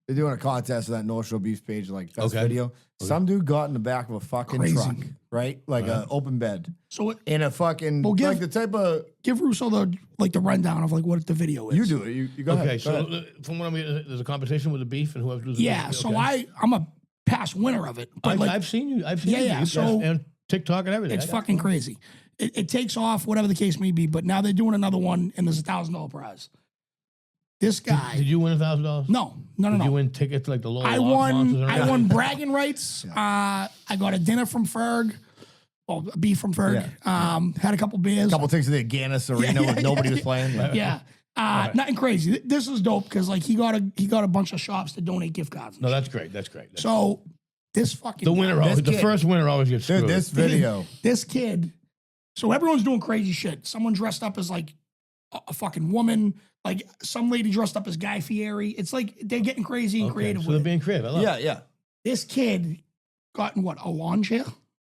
They're doing a contest on that North Shore Beef page, like best video. Some dude got in the back of a fucking truck, right? Like an open bed. So in a fucking give the type of Russo the rundown of like what the video is. You do it. You go ahead. Okay, so from what there's a competition with the beef and whoever does the beef. So I'm a past winner of it. But I've seen you. I've seen you. So and TikTok and everything. It's fucking crazy. It takes off, whatever the case may be, but now they're doing another one, and there's $1,000 prize. This guy. Did you win $1,000? No. Did you win tickets like the low? I won bragging rights. I got a dinner from Ferg. Well, beef from Ferg. Had a couple beers. A couple tickets to the Gannis Arena where nobody was playing. Nothing crazy. This is dope because like he got a bunch of shops to donate gift cards. No, that's great. So this fucking the first winner always gets screwed. Dude, this video. This kid. So everyone's doing crazy shit. Someone dressed up as like a fucking woman. Like some lady dressed up as Guy Fieri. It's like they're getting crazy and creative. So they're being creative. I love it. Yeah. This kid got in a lawn chair?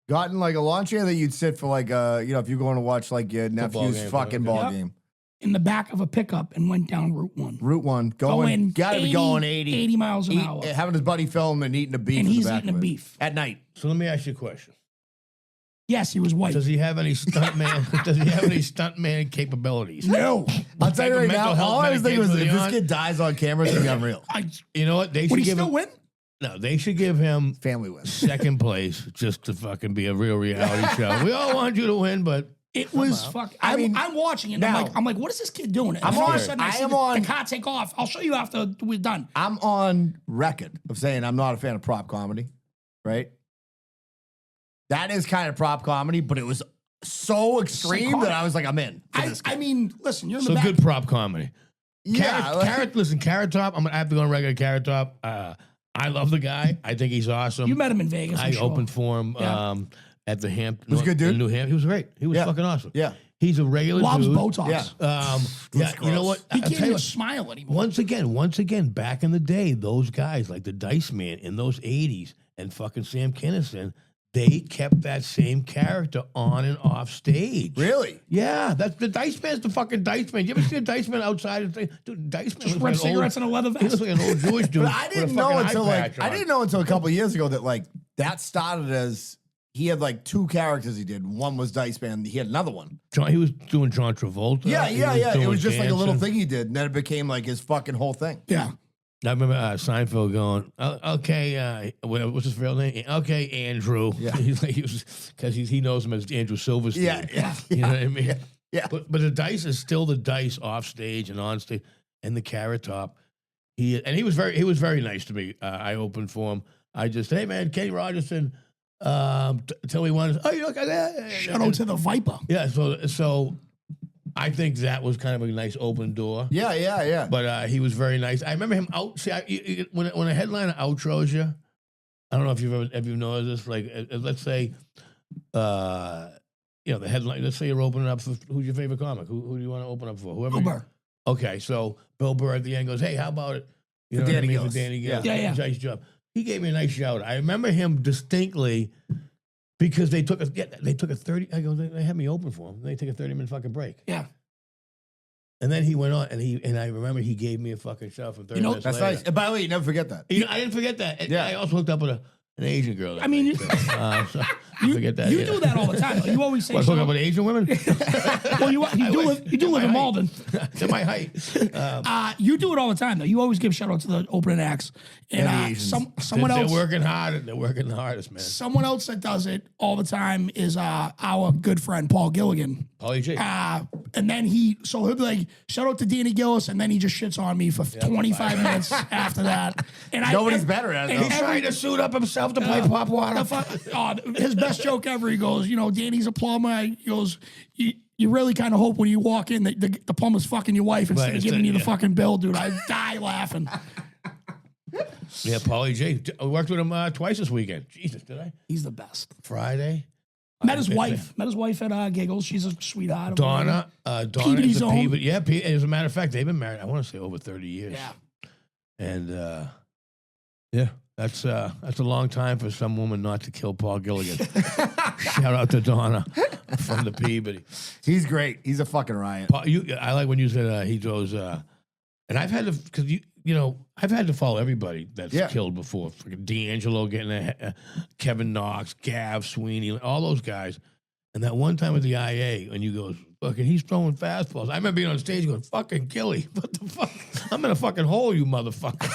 Got in like a lawn chair that you'd sit for like if you're going to watch like your nephew's game, fucking ball game. in the back of a pickup and went down Route 1. Route 1, Going gotta be going 80. 80 miles an hour. Having his buddy film and eating a beef. And in the he's back eating of a it. beef. At night. So let me ask you a question. Yes, he was white. Does he have any stuntman? Does he have any stuntman capabilities? No. I'll tell you right mental now, health all I was thinking was medication if was this he kid dies on camera, it's going to be unreal. You know what? They Would should he give still him. win? No, they should give him Family win. second place just to fucking be a real reality show. We all want you to win, but It was fuck. I'm watching it. And now- I'm like, what is this kid doing? And I'm then all of a on- sudden, I I see am the on- car take off. I'll show you after we're done. I'm on record of saying I'm not a fan of prop comedy, right? That is kind of prop comedy, but it was so extreme Psychotic. that I was like, I'm in. For this I kid. mean, listen, you're in so the back. good prop comedy. Yeah, Carrot Top. I'm gonna have to go on regular Carrot Top. I love the guy. I think he's awesome. You met him in Vegas. I I'm sure. opened for him Yeah. at the Hampton. Was a good dude? in New Hampshire. He was great. He was Yeah. fucking awesome. Yeah. He's a regular Loves dude. Botox. Yeah. Yeah, you know what? He I'll can't tell you even what, smile anymore. once again, back in the day, those guys like the Dice Man in those 80s and fucking Sam Kinison, they kept that same character on and off stage. Really? Yeah, that's the Dice Man's the fucking Dice Man. You ever see a Dice Man outside? And say, dude, Dice Man Just looks rip like an cigarettes in a leather He looks vest. like an old Jewish dude. But I with a didn't know fucking until eye like patch I on. didn't know until a couple of years ago that like that started as he had like two characters he did. One was Dice Man. He had another one. He was doing John Travolta. Yeah. He It doing was just like a little dancing. thing he did, and then it became like his fucking whole thing. Yeah. I remember Seinfeld going, okay, what's his real name? Okay, Andrew. Yeah. he was because he knows him as Andrew Silverstein. Yeah. You know what I mean? Yeah. But the Dice is still the Dice off stage and on stage, and the Carrot Top. He was very nice to me. I opened for him. I just, hey man, Kenny Rogerson, tell me one. Oh, you look at that. Shout out to the Viper. Yeah. So I think that was kind of a nice open door. Yeah. But he was very nice. I remember him out. See, when a headliner outros you, I don't know if you've noticed this. Like, let's say, the headline. Let's say you're opening up for who's your favorite comic? Who do you want to open up for? Whoever. Bill Burr. Okay, so Bill Burr at the end goes, "Hey, how about it? You know what I Danny mean? Gillis. For Danny Gillis. Yeah. Nice job." He gave me a nice shout. I remember him distinctly because they took a 30. I go, they had me open for him. They take a 30-minute fucking break. Yeah. And then he went on, and I remember he gave me a fucking shout for 30 minutes That's later. nice. And by the way, you never forget that. I didn't forget that. And Yeah. I also hooked up with an Asian girl. I mean, so I forget that. You yeah. do that all the time. You always say, What, hook up with Asian women? well, you do live in Malden. They're my height. You do it all the time, though. You always give shout out to the opening acts. And the Asians. someone They're else, working hard. They're working the hardest, man. someone else that does it all the time is our good friend Paul Gilligan. Paulie J. And then he'll be like, shout out to Danny Gillis, and then he just shits on me for 25 minutes after that. And Nobody's better at it, and though. He's trying to suit up himself to play pop water. his best joke ever. He goes, Danny's a plumber. He goes, you really kind of hope when you walk in that the plumber's fucking your wife instead Right, of giving you the yeah. fucking bill, dude. I die laughing. Yeah, Paulie J. I worked with him twice this weekend. Jesus, did I? He's the best. Friday. Met his wife at Giggles. She's a sweetheart. Donna is Peabody's a own. Peabody. Yeah, as a matter of fact, they've been married, I want to say, over 30 years. Yeah. And yeah, that's a long time for some woman not to kill Paul Gilligan. Shout out to Donna from the Peabody. He's great. He's a fucking riot. Paul, I like when you said he goes, and I've had to, because I've had to follow everybody that's Yeah. killed before. Fucking D'Angelo getting Kevin Knox, Gav Sweeney, all those guys. And that one time with the IA, and you go, fucking, he's throwing fastballs. I remember being on stage going, fucking Gilly, what the fuck? I'm in a fucking hole, you motherfucker.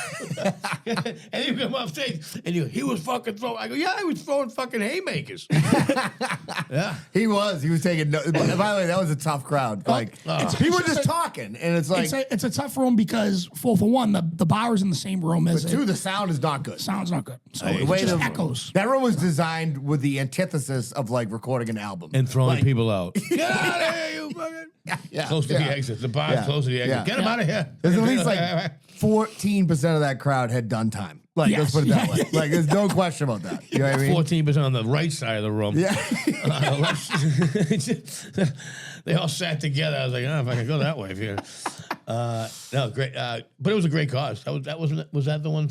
And he come off stage, and he was fucking throwing. I go, yeah, I was throwing fucking haymakers. Yeah. He was taking. By the way, that was a tough crowd. Like people were just talking, and it's like, it's a tough room because for one, the bar is in the same room as two, the sound is not good. sound's not good. So Hey, it Way just to- echoes. That room was designed with the antithesis of like recording an album And throwing Like, people out. Get out of here, you fucking. Yeah, Close to yeah. the exit. The bar's Yeah. close to the exit. Yeah. Get him out of here. There's at least like 14% of that crowd had done time. Like, let's Yes. put it that Yeah. way. Like, there's no question about that. You know what I mean? 14% on the right side of the room. Yeah. They all sat together. I was like, if I can go that way. If you, no, great. But it was a great cause. Was that the one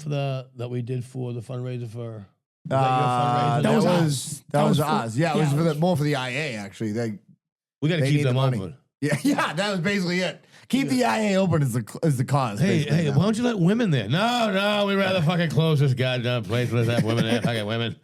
that we did for the fundraiser for? Was that your fundraiser? That was that ours. was That was for- Oz. Yeah, it was yeah, for it was- more for the IA actually. We got to they keep need them the money. open. Yeah, that was basically it. Keep the IA open is the cause. Hey, why don't you let women there? No, we'd rather fucking close this goddamn place. Let's have women there. Fucking women.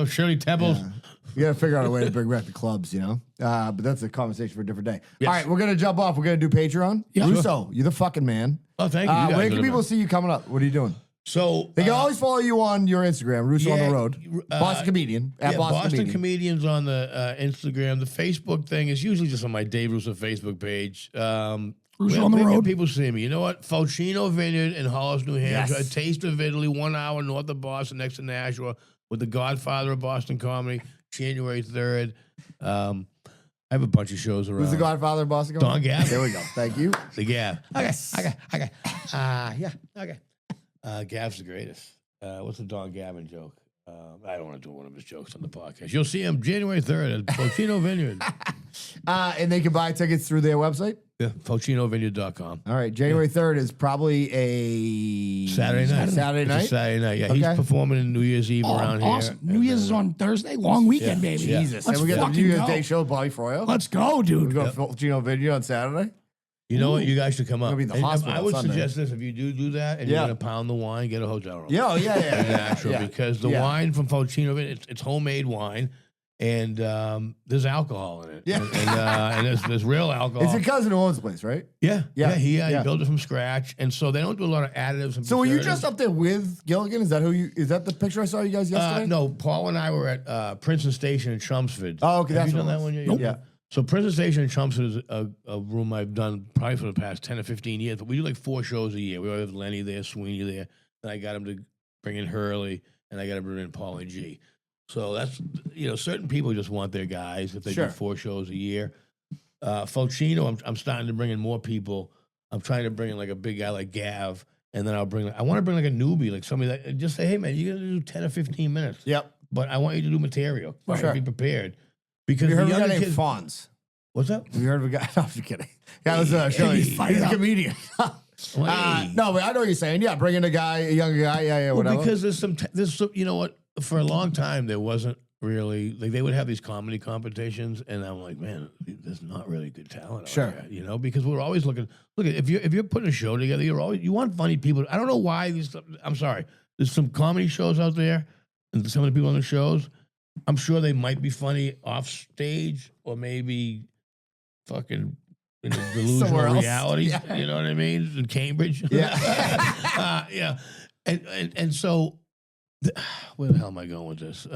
Shirley Temples. Yeah. You gotta figure out a way to bring back the clubs, you know? But that's a conversation for a different day. Yes. All right, we're gonna jump off. We're gonna do Patreon. Yeah. Russo, you're the fucking man. Oh, thank you. You guys Where are can the people man. see you coming up? What are you doing? So They can always follow you on your Instagram, Russo on yeah, the Road. Boston Comedian. At yeah, Boston, Comedians on the Instagram. The Facebook thing is usually just on my Dave Russo Facebook page. Russo on the where can Road. People see me. You know what? Faucino Vineyard in Hollis, New Hampshire. Yes. A taste of Italy, 1 hour north of Boston, next to Nashua, with the Godfather of Boston comedy, January 3rd. I have a bunch of shows around. Who's the Godfather of Boston? Don Gav. There we go. Thank you. The Gav. Okay. Yeah. Okay. Gav's the greatest. What's the Don Gavin joke? I don't want to do one of his jokes on the podcast. You'll see him January 3rd at Faucino Vineyard. And they can buy tickets through their website. Yeah, FaucinoVineyard.com. All right, January 3rd is probably a Saturday night. Saturday It's a night. Saturday night. Yeah, Okay. he's performing in New Year's Eve Oh, around awesome. here. New Year's is on Thursday. Long weekend, baby. Yeah. Jesus. Let's and we got the fucking New Year's go. Day show with Bobby Froyo. Let's go, We dude. go to Gino Video on Saturday. You know what? You guys should come up. Gonna be at the And hospital I would Sunday. suggest this: if you do that, and Yeah. you're gonna pound the wine, get a hotel room. Yeah, And natural, yeah. because the Yeah. wine from Faucino, it's homemade wine, and there's alcohol in it. Yeah. and there's real alcohol. It's your cousin who owns the place, right? Yeah, Yeah, He yeah. built it from scratch, and so they don't do a lot of additives. And So were you preservatives. just up there with Gilligan? Is that who you? Is that the picture I saw you guys yesterday? No, Paul and I were at Princeton Station in Chelmsford. Oh, okay, Have that's you done what it that was. one yet? Nope. Yeah. So Princeton Station in Chelmsford is a room I've done probably for the past 10 or 15 years, but we do like 4 shows a year. We always have Lenny there, Sweeney there, and I got him to bring in Hurley, and I got him to bring in Paul and G. So that's, certain people just want their guys if they Sure. do 4 shows a year. Faucino, I'm starting to bring in more people. I'm trying to bring in like a big guy like Gav, and then I want to bring like a newbie, like somebody that just say, hey man, you're gonna do 10 or 15 minutes, Yep. but I want you to do material. For sure. Be prepared. Because Have you heard the of a guy younger named kids, Fonz? what's up? Have you heard of a guy? No, I'm just kidding. Yeah, was Shirley. Hey, He's a up. comedian. Hey. No, but I know what you're saying. Yeah, bring in a younger guy. Yeah, Well, whatever. because there's some, you know what? For a long time, there wasn't really like they would have these comedy competitions, and I'm like, man, there's not really good talent. Sure. out there, because we're always looking. Look, if you're putting a show together, you want funny people. I don't know why these. I'm sorry. There's some comedy shows out there, and some of the people on the shows, I'm sure they might be funny off stage or maybe fucking in a Somewhere delusional else. reality. Yeah. You know what I mean? In Cambridge. Yeah. Yeah. And so, where the hell am I going with this?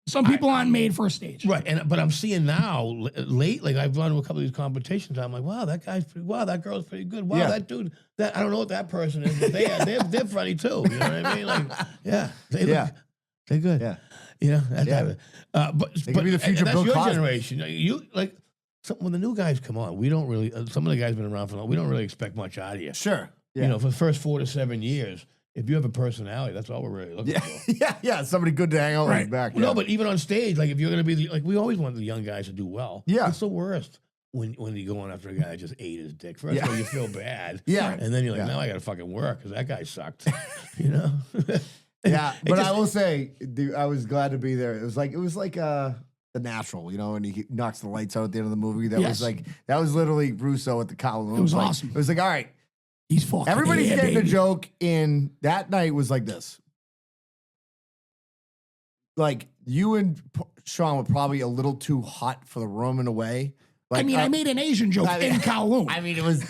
Some people aren't made for a stage. Right, but I'm seeing now late, like I've gone to a couple of these competitions. I'm like, wow, that guy's pretty. Wow, that girl's pretty good. Wow, Yeah. that dude. That I don't know what that person is, but they're funny too. You know what I mean? Like, yeah, they're good. Yeah. That Yeah. type of. But could be the future that's Bill your Cosby. generation. You like when the new guys come on. We don't really. Some of the guys been around for long. We don't really expect much out of you. Sure. Yeah. For the first 4 to 7 years, if you have a personality, that's all we're really looking Yeah. for. yeah. Somebody good to hang out with Right. back. Well, yeah. no, but even on stage, like if you're going to be like, we always want the young guys to do well. Yeah. It's the worst when you go on after a guy that just ate his dick. First Yeah. of all, you feel bad. Yeah. And then you're like, Yeah. now I got to fucking work because that guy sucked. you know? Yeah, It but just- I will say, dude, I was glad to be there. It was like The Natural, and he knocks the lights out at the end of the movie. That Yes. that was literally Russo at the Kowloon. It was awesome. It was like, all right, He's fucking. everybody's yeah, getting baby. a joke in. That night was like this. Like you and Sean were probably a little too hot for the room in a way. Like, I made an Asian joke I- in Kowloon. I mean, it was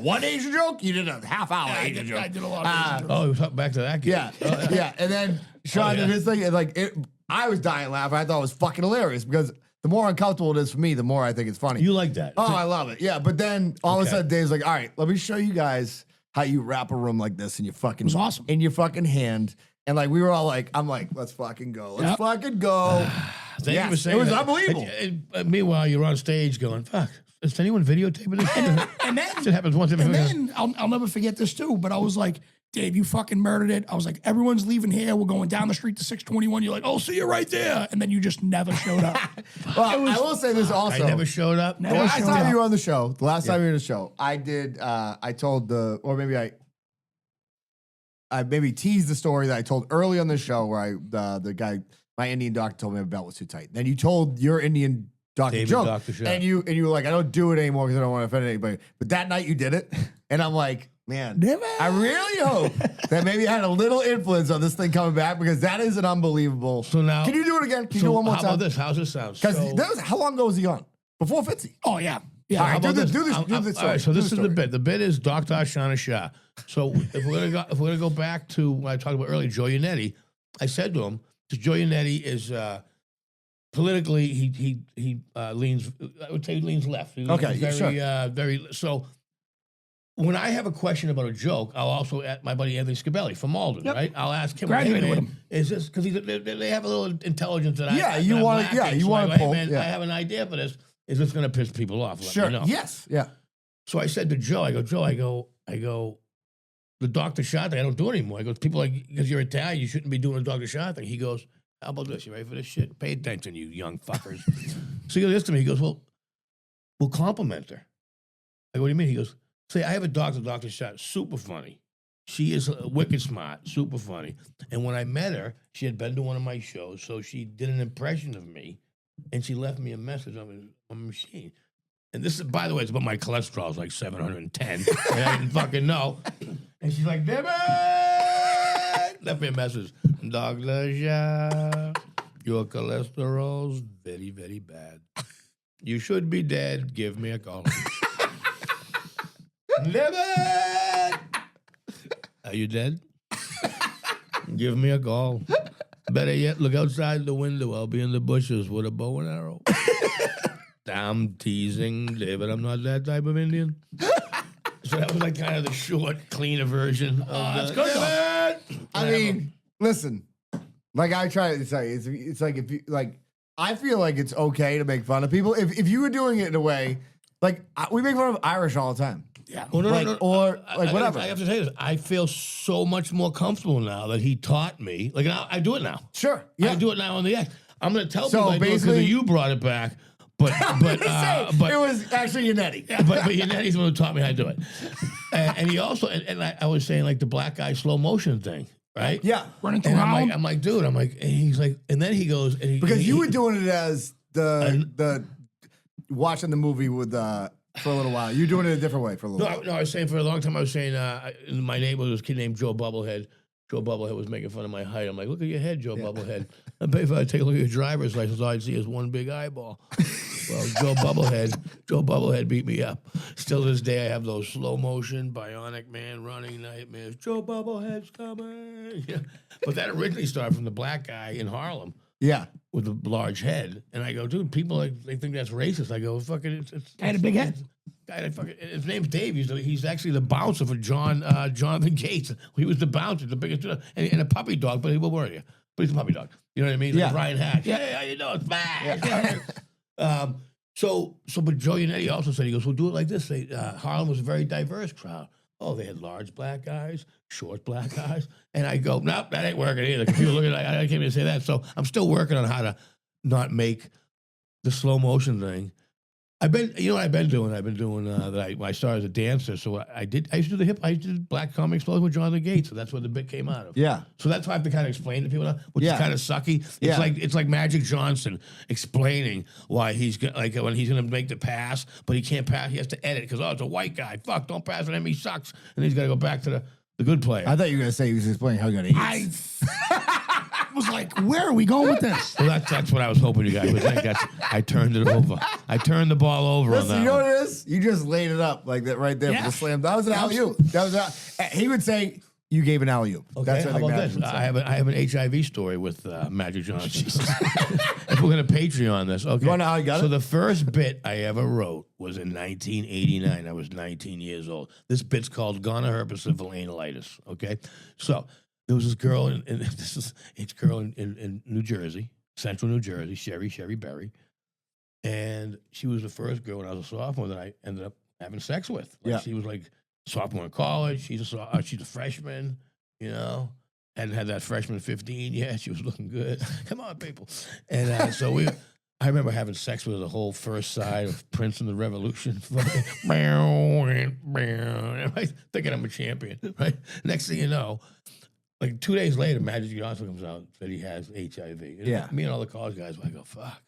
one Asian joke. You did a half-hour Asian joke. I did a lot of Asian jokes. Oh, we talk back to that kid. Yeah. And then Sean yeah. did his thing, and I was dying laughing. I thought it was fucking hilarious because the more uncomfortable it is for me, the more I think it's funny. You like that. Oh, I love it. Yeah, but then all of a Okay. sudden Dave's like, all right, let me show you guys how you wrap a room like this in your fucking was awesome. in your fucking hand. And like we were all like, I'm like, let's fucking go. Let's Yep. fucking go. Thank you Yes, for saying it was that. unbelievable. Meanwhile, you're on stage going, fuck, is anyone videotaping this? And then, It happens once every and then I'll never forget this too. But I was like, Dave, you fucking murdered it. I was like, everyone's leaving here. We're going down the street to 621. You're like, oh, see you right there. And then you just never showed up. Well, I will say this I also. never showed up. The Never last showed time up. you were on the show, the last time you were on the show, I did. I told I maybe teased the story that I told early on the show where the guy, my Indian doctor, told me my belt was too tight. Then you told your Indian Dr. David Joke. Dr. Shaw. And you were like, I don't do it anymore because I don't want to offend anybody. But that night you did it. And I'm like, man, I really hope that maybe I had a little influence on this thing coming back because that is an unbelievable. So now, can you do it again? Can you do it one more how time? about this? How's this sound? Because how long ago was he on? Before Fitzy. Oh yeah, yeah. All right, How do about this. All right, so this is the bit. The bit is Dr. Ashana Shah. So if we're gonna go back to what I talked about earlier, Joe Yannetti, I said to him, because Joe Yannetti is politically he leans, I would say he leans left. He leans Okay, very sure. very so. When I have a question about a joke, I'll also ask my buddy Anthony Scabelli from Malden, Yep. right? I'll ask him, Graduated hey, with man, him. is this because they have a little intelligence that Yeah, I you that I'm wanna- yeah, lacking. you So wanna I go, pull- hey, man, yeah. I have an idea for this. Is this going to piss people off? Let Sure. me know. Yes. Yeah. So I said to Joe, I go, the Dr. Shah thing, I don't do it anymore. I go, people like, because you're Italian, you shouldn't be doing the Dr. Shah thing. He goes, how about this? You ready for this shit? Pay attention, you young fuckers. So he goes this to me. He goes, well, we'll compliment her. I go, what do you mean? He goes, say, I have a doctor, Dr. Shah, super funny. She is wicked smart, super funny. And when I met her, she had been to one of my shows, so she did an impression of me, and she left me a message on my machine. And this is, by the way, it's about my cholesterol. It's like 710. And I didn't fucking know. And she's like, David! Left me a message. Dr. Shah, your cholesterol's very, very bad. You should be dead. Give me a call. David! Are you dead? Give me a call. Better yet, look outside the window. I'll be in the bushes with a bow and arrow. I'm teasing, David. I'm not that type of Indian. So that was like kind of the short, cleaner version of that's good, David! I mean, listen, like I try to say, it's like if you like, I feel like it's okay to make fun of people. If you were doing it in a way, like we make fun of Irish all the time. Yeah. Well, Or like whatever. I have to say this. I feel so much more comfortable now that he taught me. Like, I do it now. Sure. Yeah. I do it now on the X. I'm going to tell So people I do it because basically- you brought it back. But it was actually Yannetti. but Yannetti's the one who taught me how to do it. And he also, and I was saying like the black guy slow motion thing, right? Yeah. Running through And Holland. I'm like, dude, and he's like, and then he goes, and Because you were doing it as the watching the movie with for a little while. You're doing it a different way for a little while. No, I was saying for a long time, I was saying in my neighborhood, there was a kid named Joe Bubblehead. Joe Bubblehead was making fun of my height. I'm like, look at your head, Joe Bubblehead. I bet if I take a look at your driver's license, all I'd see is one big eyeball. Well, Joe Bubblehead beat me up. Still to this day, I have those slow motion, bionic man running nightmares. Joe Bubblehead's coming. Yeah. But that originally started from the black guy in Harlem Yeah. with the large head. And I go, dude, people they think that's racist. I go, fucking, it's I had a big head. His name's Dave. He's actually the bouncer for Jonathan Gates. He was the bouncer, the biggest, and a puppy dog. But what were you? But he's a puppy dog. You know what I mean? Yeah. Like Brian Hatch. Yeah. Hey, how you doing? Smash. But Joe Yannetti also said, he goes, well, do it like this. Harlem was a very diverse crowd. Oh, they had large black guys, short black guys. And I go, nope, that ain't working either. People look at it, I can't even say that. So I'm still working on how to not make the slow motion thing. You know what I've been doing? I've been doing I started as a dancer. So I used to do I did Black Comic Explosion with Jonathan Gates. So that's where the bit came out of. Yeah. So that's why I have to kind of explain to people now, which Yeah. is kind of sucky. It's Yeah. it's like Magic Johnson explaining why he's like when he's going to make the pass, but he can't pass. He has to edit because it's a white guy. Fuck, don't pass it him. He sucks, and he's got to go back to the good player. I thought you were gonna say he was explaining how he got AIDS. I was like, where are we going with this? Well, that's what I was hoping you guys would think. I turned it over. I turned the ball over on Listen, that. you know one. what it is? You just laid it up like that right there Yeah. for the slam. That was an alley-oop. He would say you gave an alley-oop. Okay, That's what how I think about Magic this? would say. I have an HIV story with Magic Johnson. If we're going to Patreon this, okay. You wanna know how he got so it? the first bit I ever wrote was in 1989. I was 19 years old. This bit's called Gonorrhea-Syphilis Analitis, okay? So there was this girl, in New Jersey, central New Jersey, Sherry Berry. And she was the first girl when I was a sophomore that I ended up having sex with. Like, Yeah. She was like sophomore in college. She's a freshman, you know. Hadn't had that freshman 15 yet. She was looking good. Come on, people. And I remember having sex with her the whole first side of Prince and the Revolution. Right? Thinking I'm a champion, right? Next thing you know, like 2 days later, Magic Johnson comes out that he has HIV. And Yeah. Me and all the college guys, I go, fuck.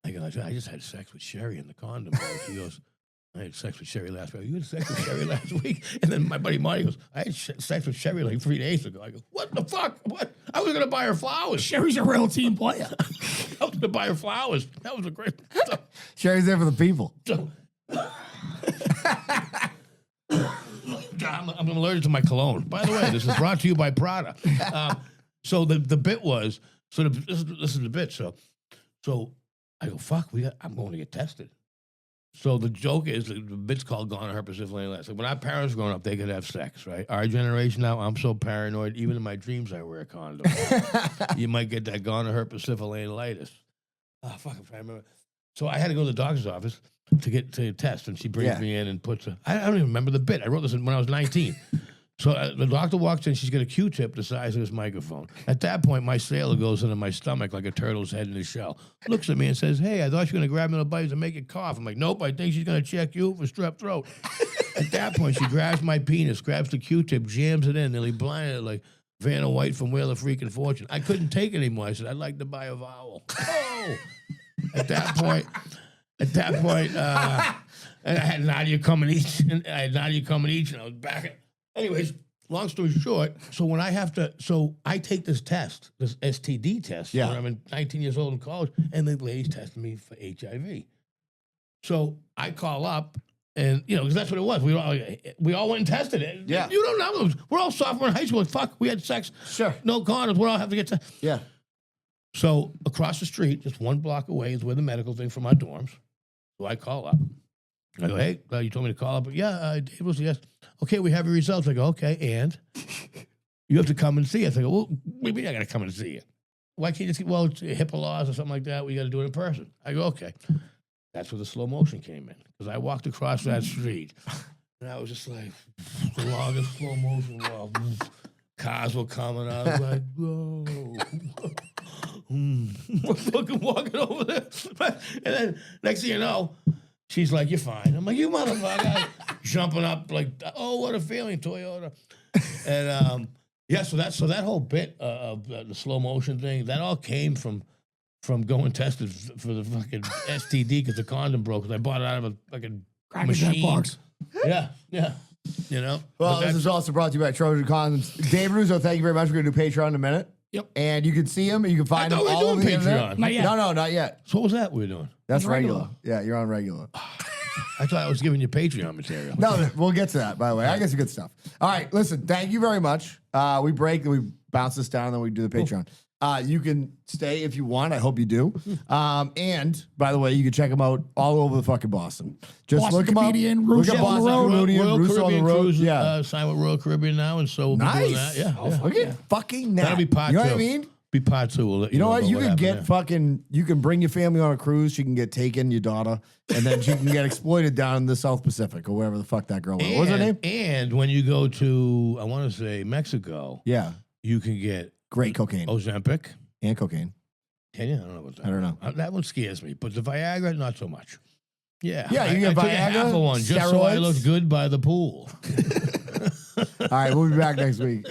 I go, I just had sex with Sherry in the condom. She goes, I had sex with Sherry last week. You had sex with Sherry last week? And then my buddy Marty goes, I had sex with Sherry like 3 days ago. I go, what the fuck? What? I was going to buy her flowers. Sherry's a real team player. I was going to buy her flowers. That was a great stuff. Sherry's there for the people. So, I'm allergic to my cologne. By the way, this is brought to you by Prada. So the bit was, this is the bit. So I go, fuck, I'm going to get tested. So the joke is, the bit's called gonorrhea, herpes, syphilis. Like when our parents were growing up, they could have sex, right? Our generation now, I'm so paranoid. Even in my dreams, I wear a condom. You might get that gonorrhea, herpes, syphilitis. Oh, fuck, I'm trying to remember. So I had to go to the doctor's office to test, and she brings me in and puts I don't even remember the bit. I wrote this when I was 19. So the doctor walks in, she's got a Q-tip the size of this microphone. At that point, my sailor goes into my stomach like a turtle's head in his shell. Looks at me and says, hey, I thought you were going to grab me the bites and make it cough. I'm like, nope, I think she's going to check you for strep throat. At that point, she grabs my penis, grabs the Q-tip, jams it in, nearly blinded it like Vanna White from Wheel of Freaking Fortune. I couldn't take it anymore. I said, I'd like to buy a vowel. Oh! At that point, and I had Nadia coming each, and I was back. Anyways, long story short, so when I take this test, this STD test, when I'm 19 years old in college, and the ladies tested me for HIV. So I call up, and because that's what it was. We all went and tested it. Yeah. You don't know. We're all sophomore in high school. Fuck, we had sex. Sure. No condoms. We all have to get tested. Yeah. So across the street, just 1 block away, is where the medical thing from our dorms. So I call up. I go, hey, you told me to call up. Yeah, Dave was, yes. Okay, we have your results. I go, okay, and you have to come and see us. I go, well, what do you mean I got to come and see you? Why can't you just, well, it's HIPAA laws or something like that. We got to do it in person. I go, okay. That's where the slow motion came in. Because I walked across that street, and I was just like, the longest slow motion walk. Cars were coming. I was like, whoa. We're fucking walking over there. And then next thing you know, she's like, you're fine. I'm like, you motherfucker. Jumping up like, oh, what a feeling, Toyota. And so that whole bit of the slow motion thing, that all came from going tested for the fucking STD because the condom broke. Because I bought it out of a fucking machine. Box. Yeah. Well, this is also brought to you by Trojan Condoms. Dave Russo, thank you very much. We're going to do Patreon in a minute. Yep. And you can see him. You can find him I thought all we over were the doing internet. Patreon. Not yet. No, not yet. So what was that we were doing? That's regular. regular. Yeah, you're on regular. I thought I was giving you Patreon material. No, we'll get to that, by the way. I got some good stuff. All right, listen, thank you very much. We break, and we bounce this down, and then we do the Patreon. You can stay if you want. I hope you do. And, by the way, you can check them out all over the fucking Boston. Just Boston look them up. Comedian, Look Russo at on the Boston road. Comedian, Royal Russo on the Caribbean road. Cruise, Yeah. signed with Royal Caribbean now, and so we'll be doing that. Nice. Yeah. Look at fucking that. That'll be part You know two. what I mean? Be part two. We'll let You know what? about You can happened get there. fucking, you can bring your family on a cruise. She can get taken, your daughter, and then she can get exploited down in the South Pacific or wherever the fuck that girl was. What's her name? And when you go to, I want to say Mexico, Yeah. you can get Great cocaine Ozempic. and cocaine. Can you? I don't know about that. I don't know. That one scares me, but the Viagra, not so much. Yeah. Yeah, you I get took Viagra, half of one just so I steroids. look good by the pool. All right, we'll be back next week.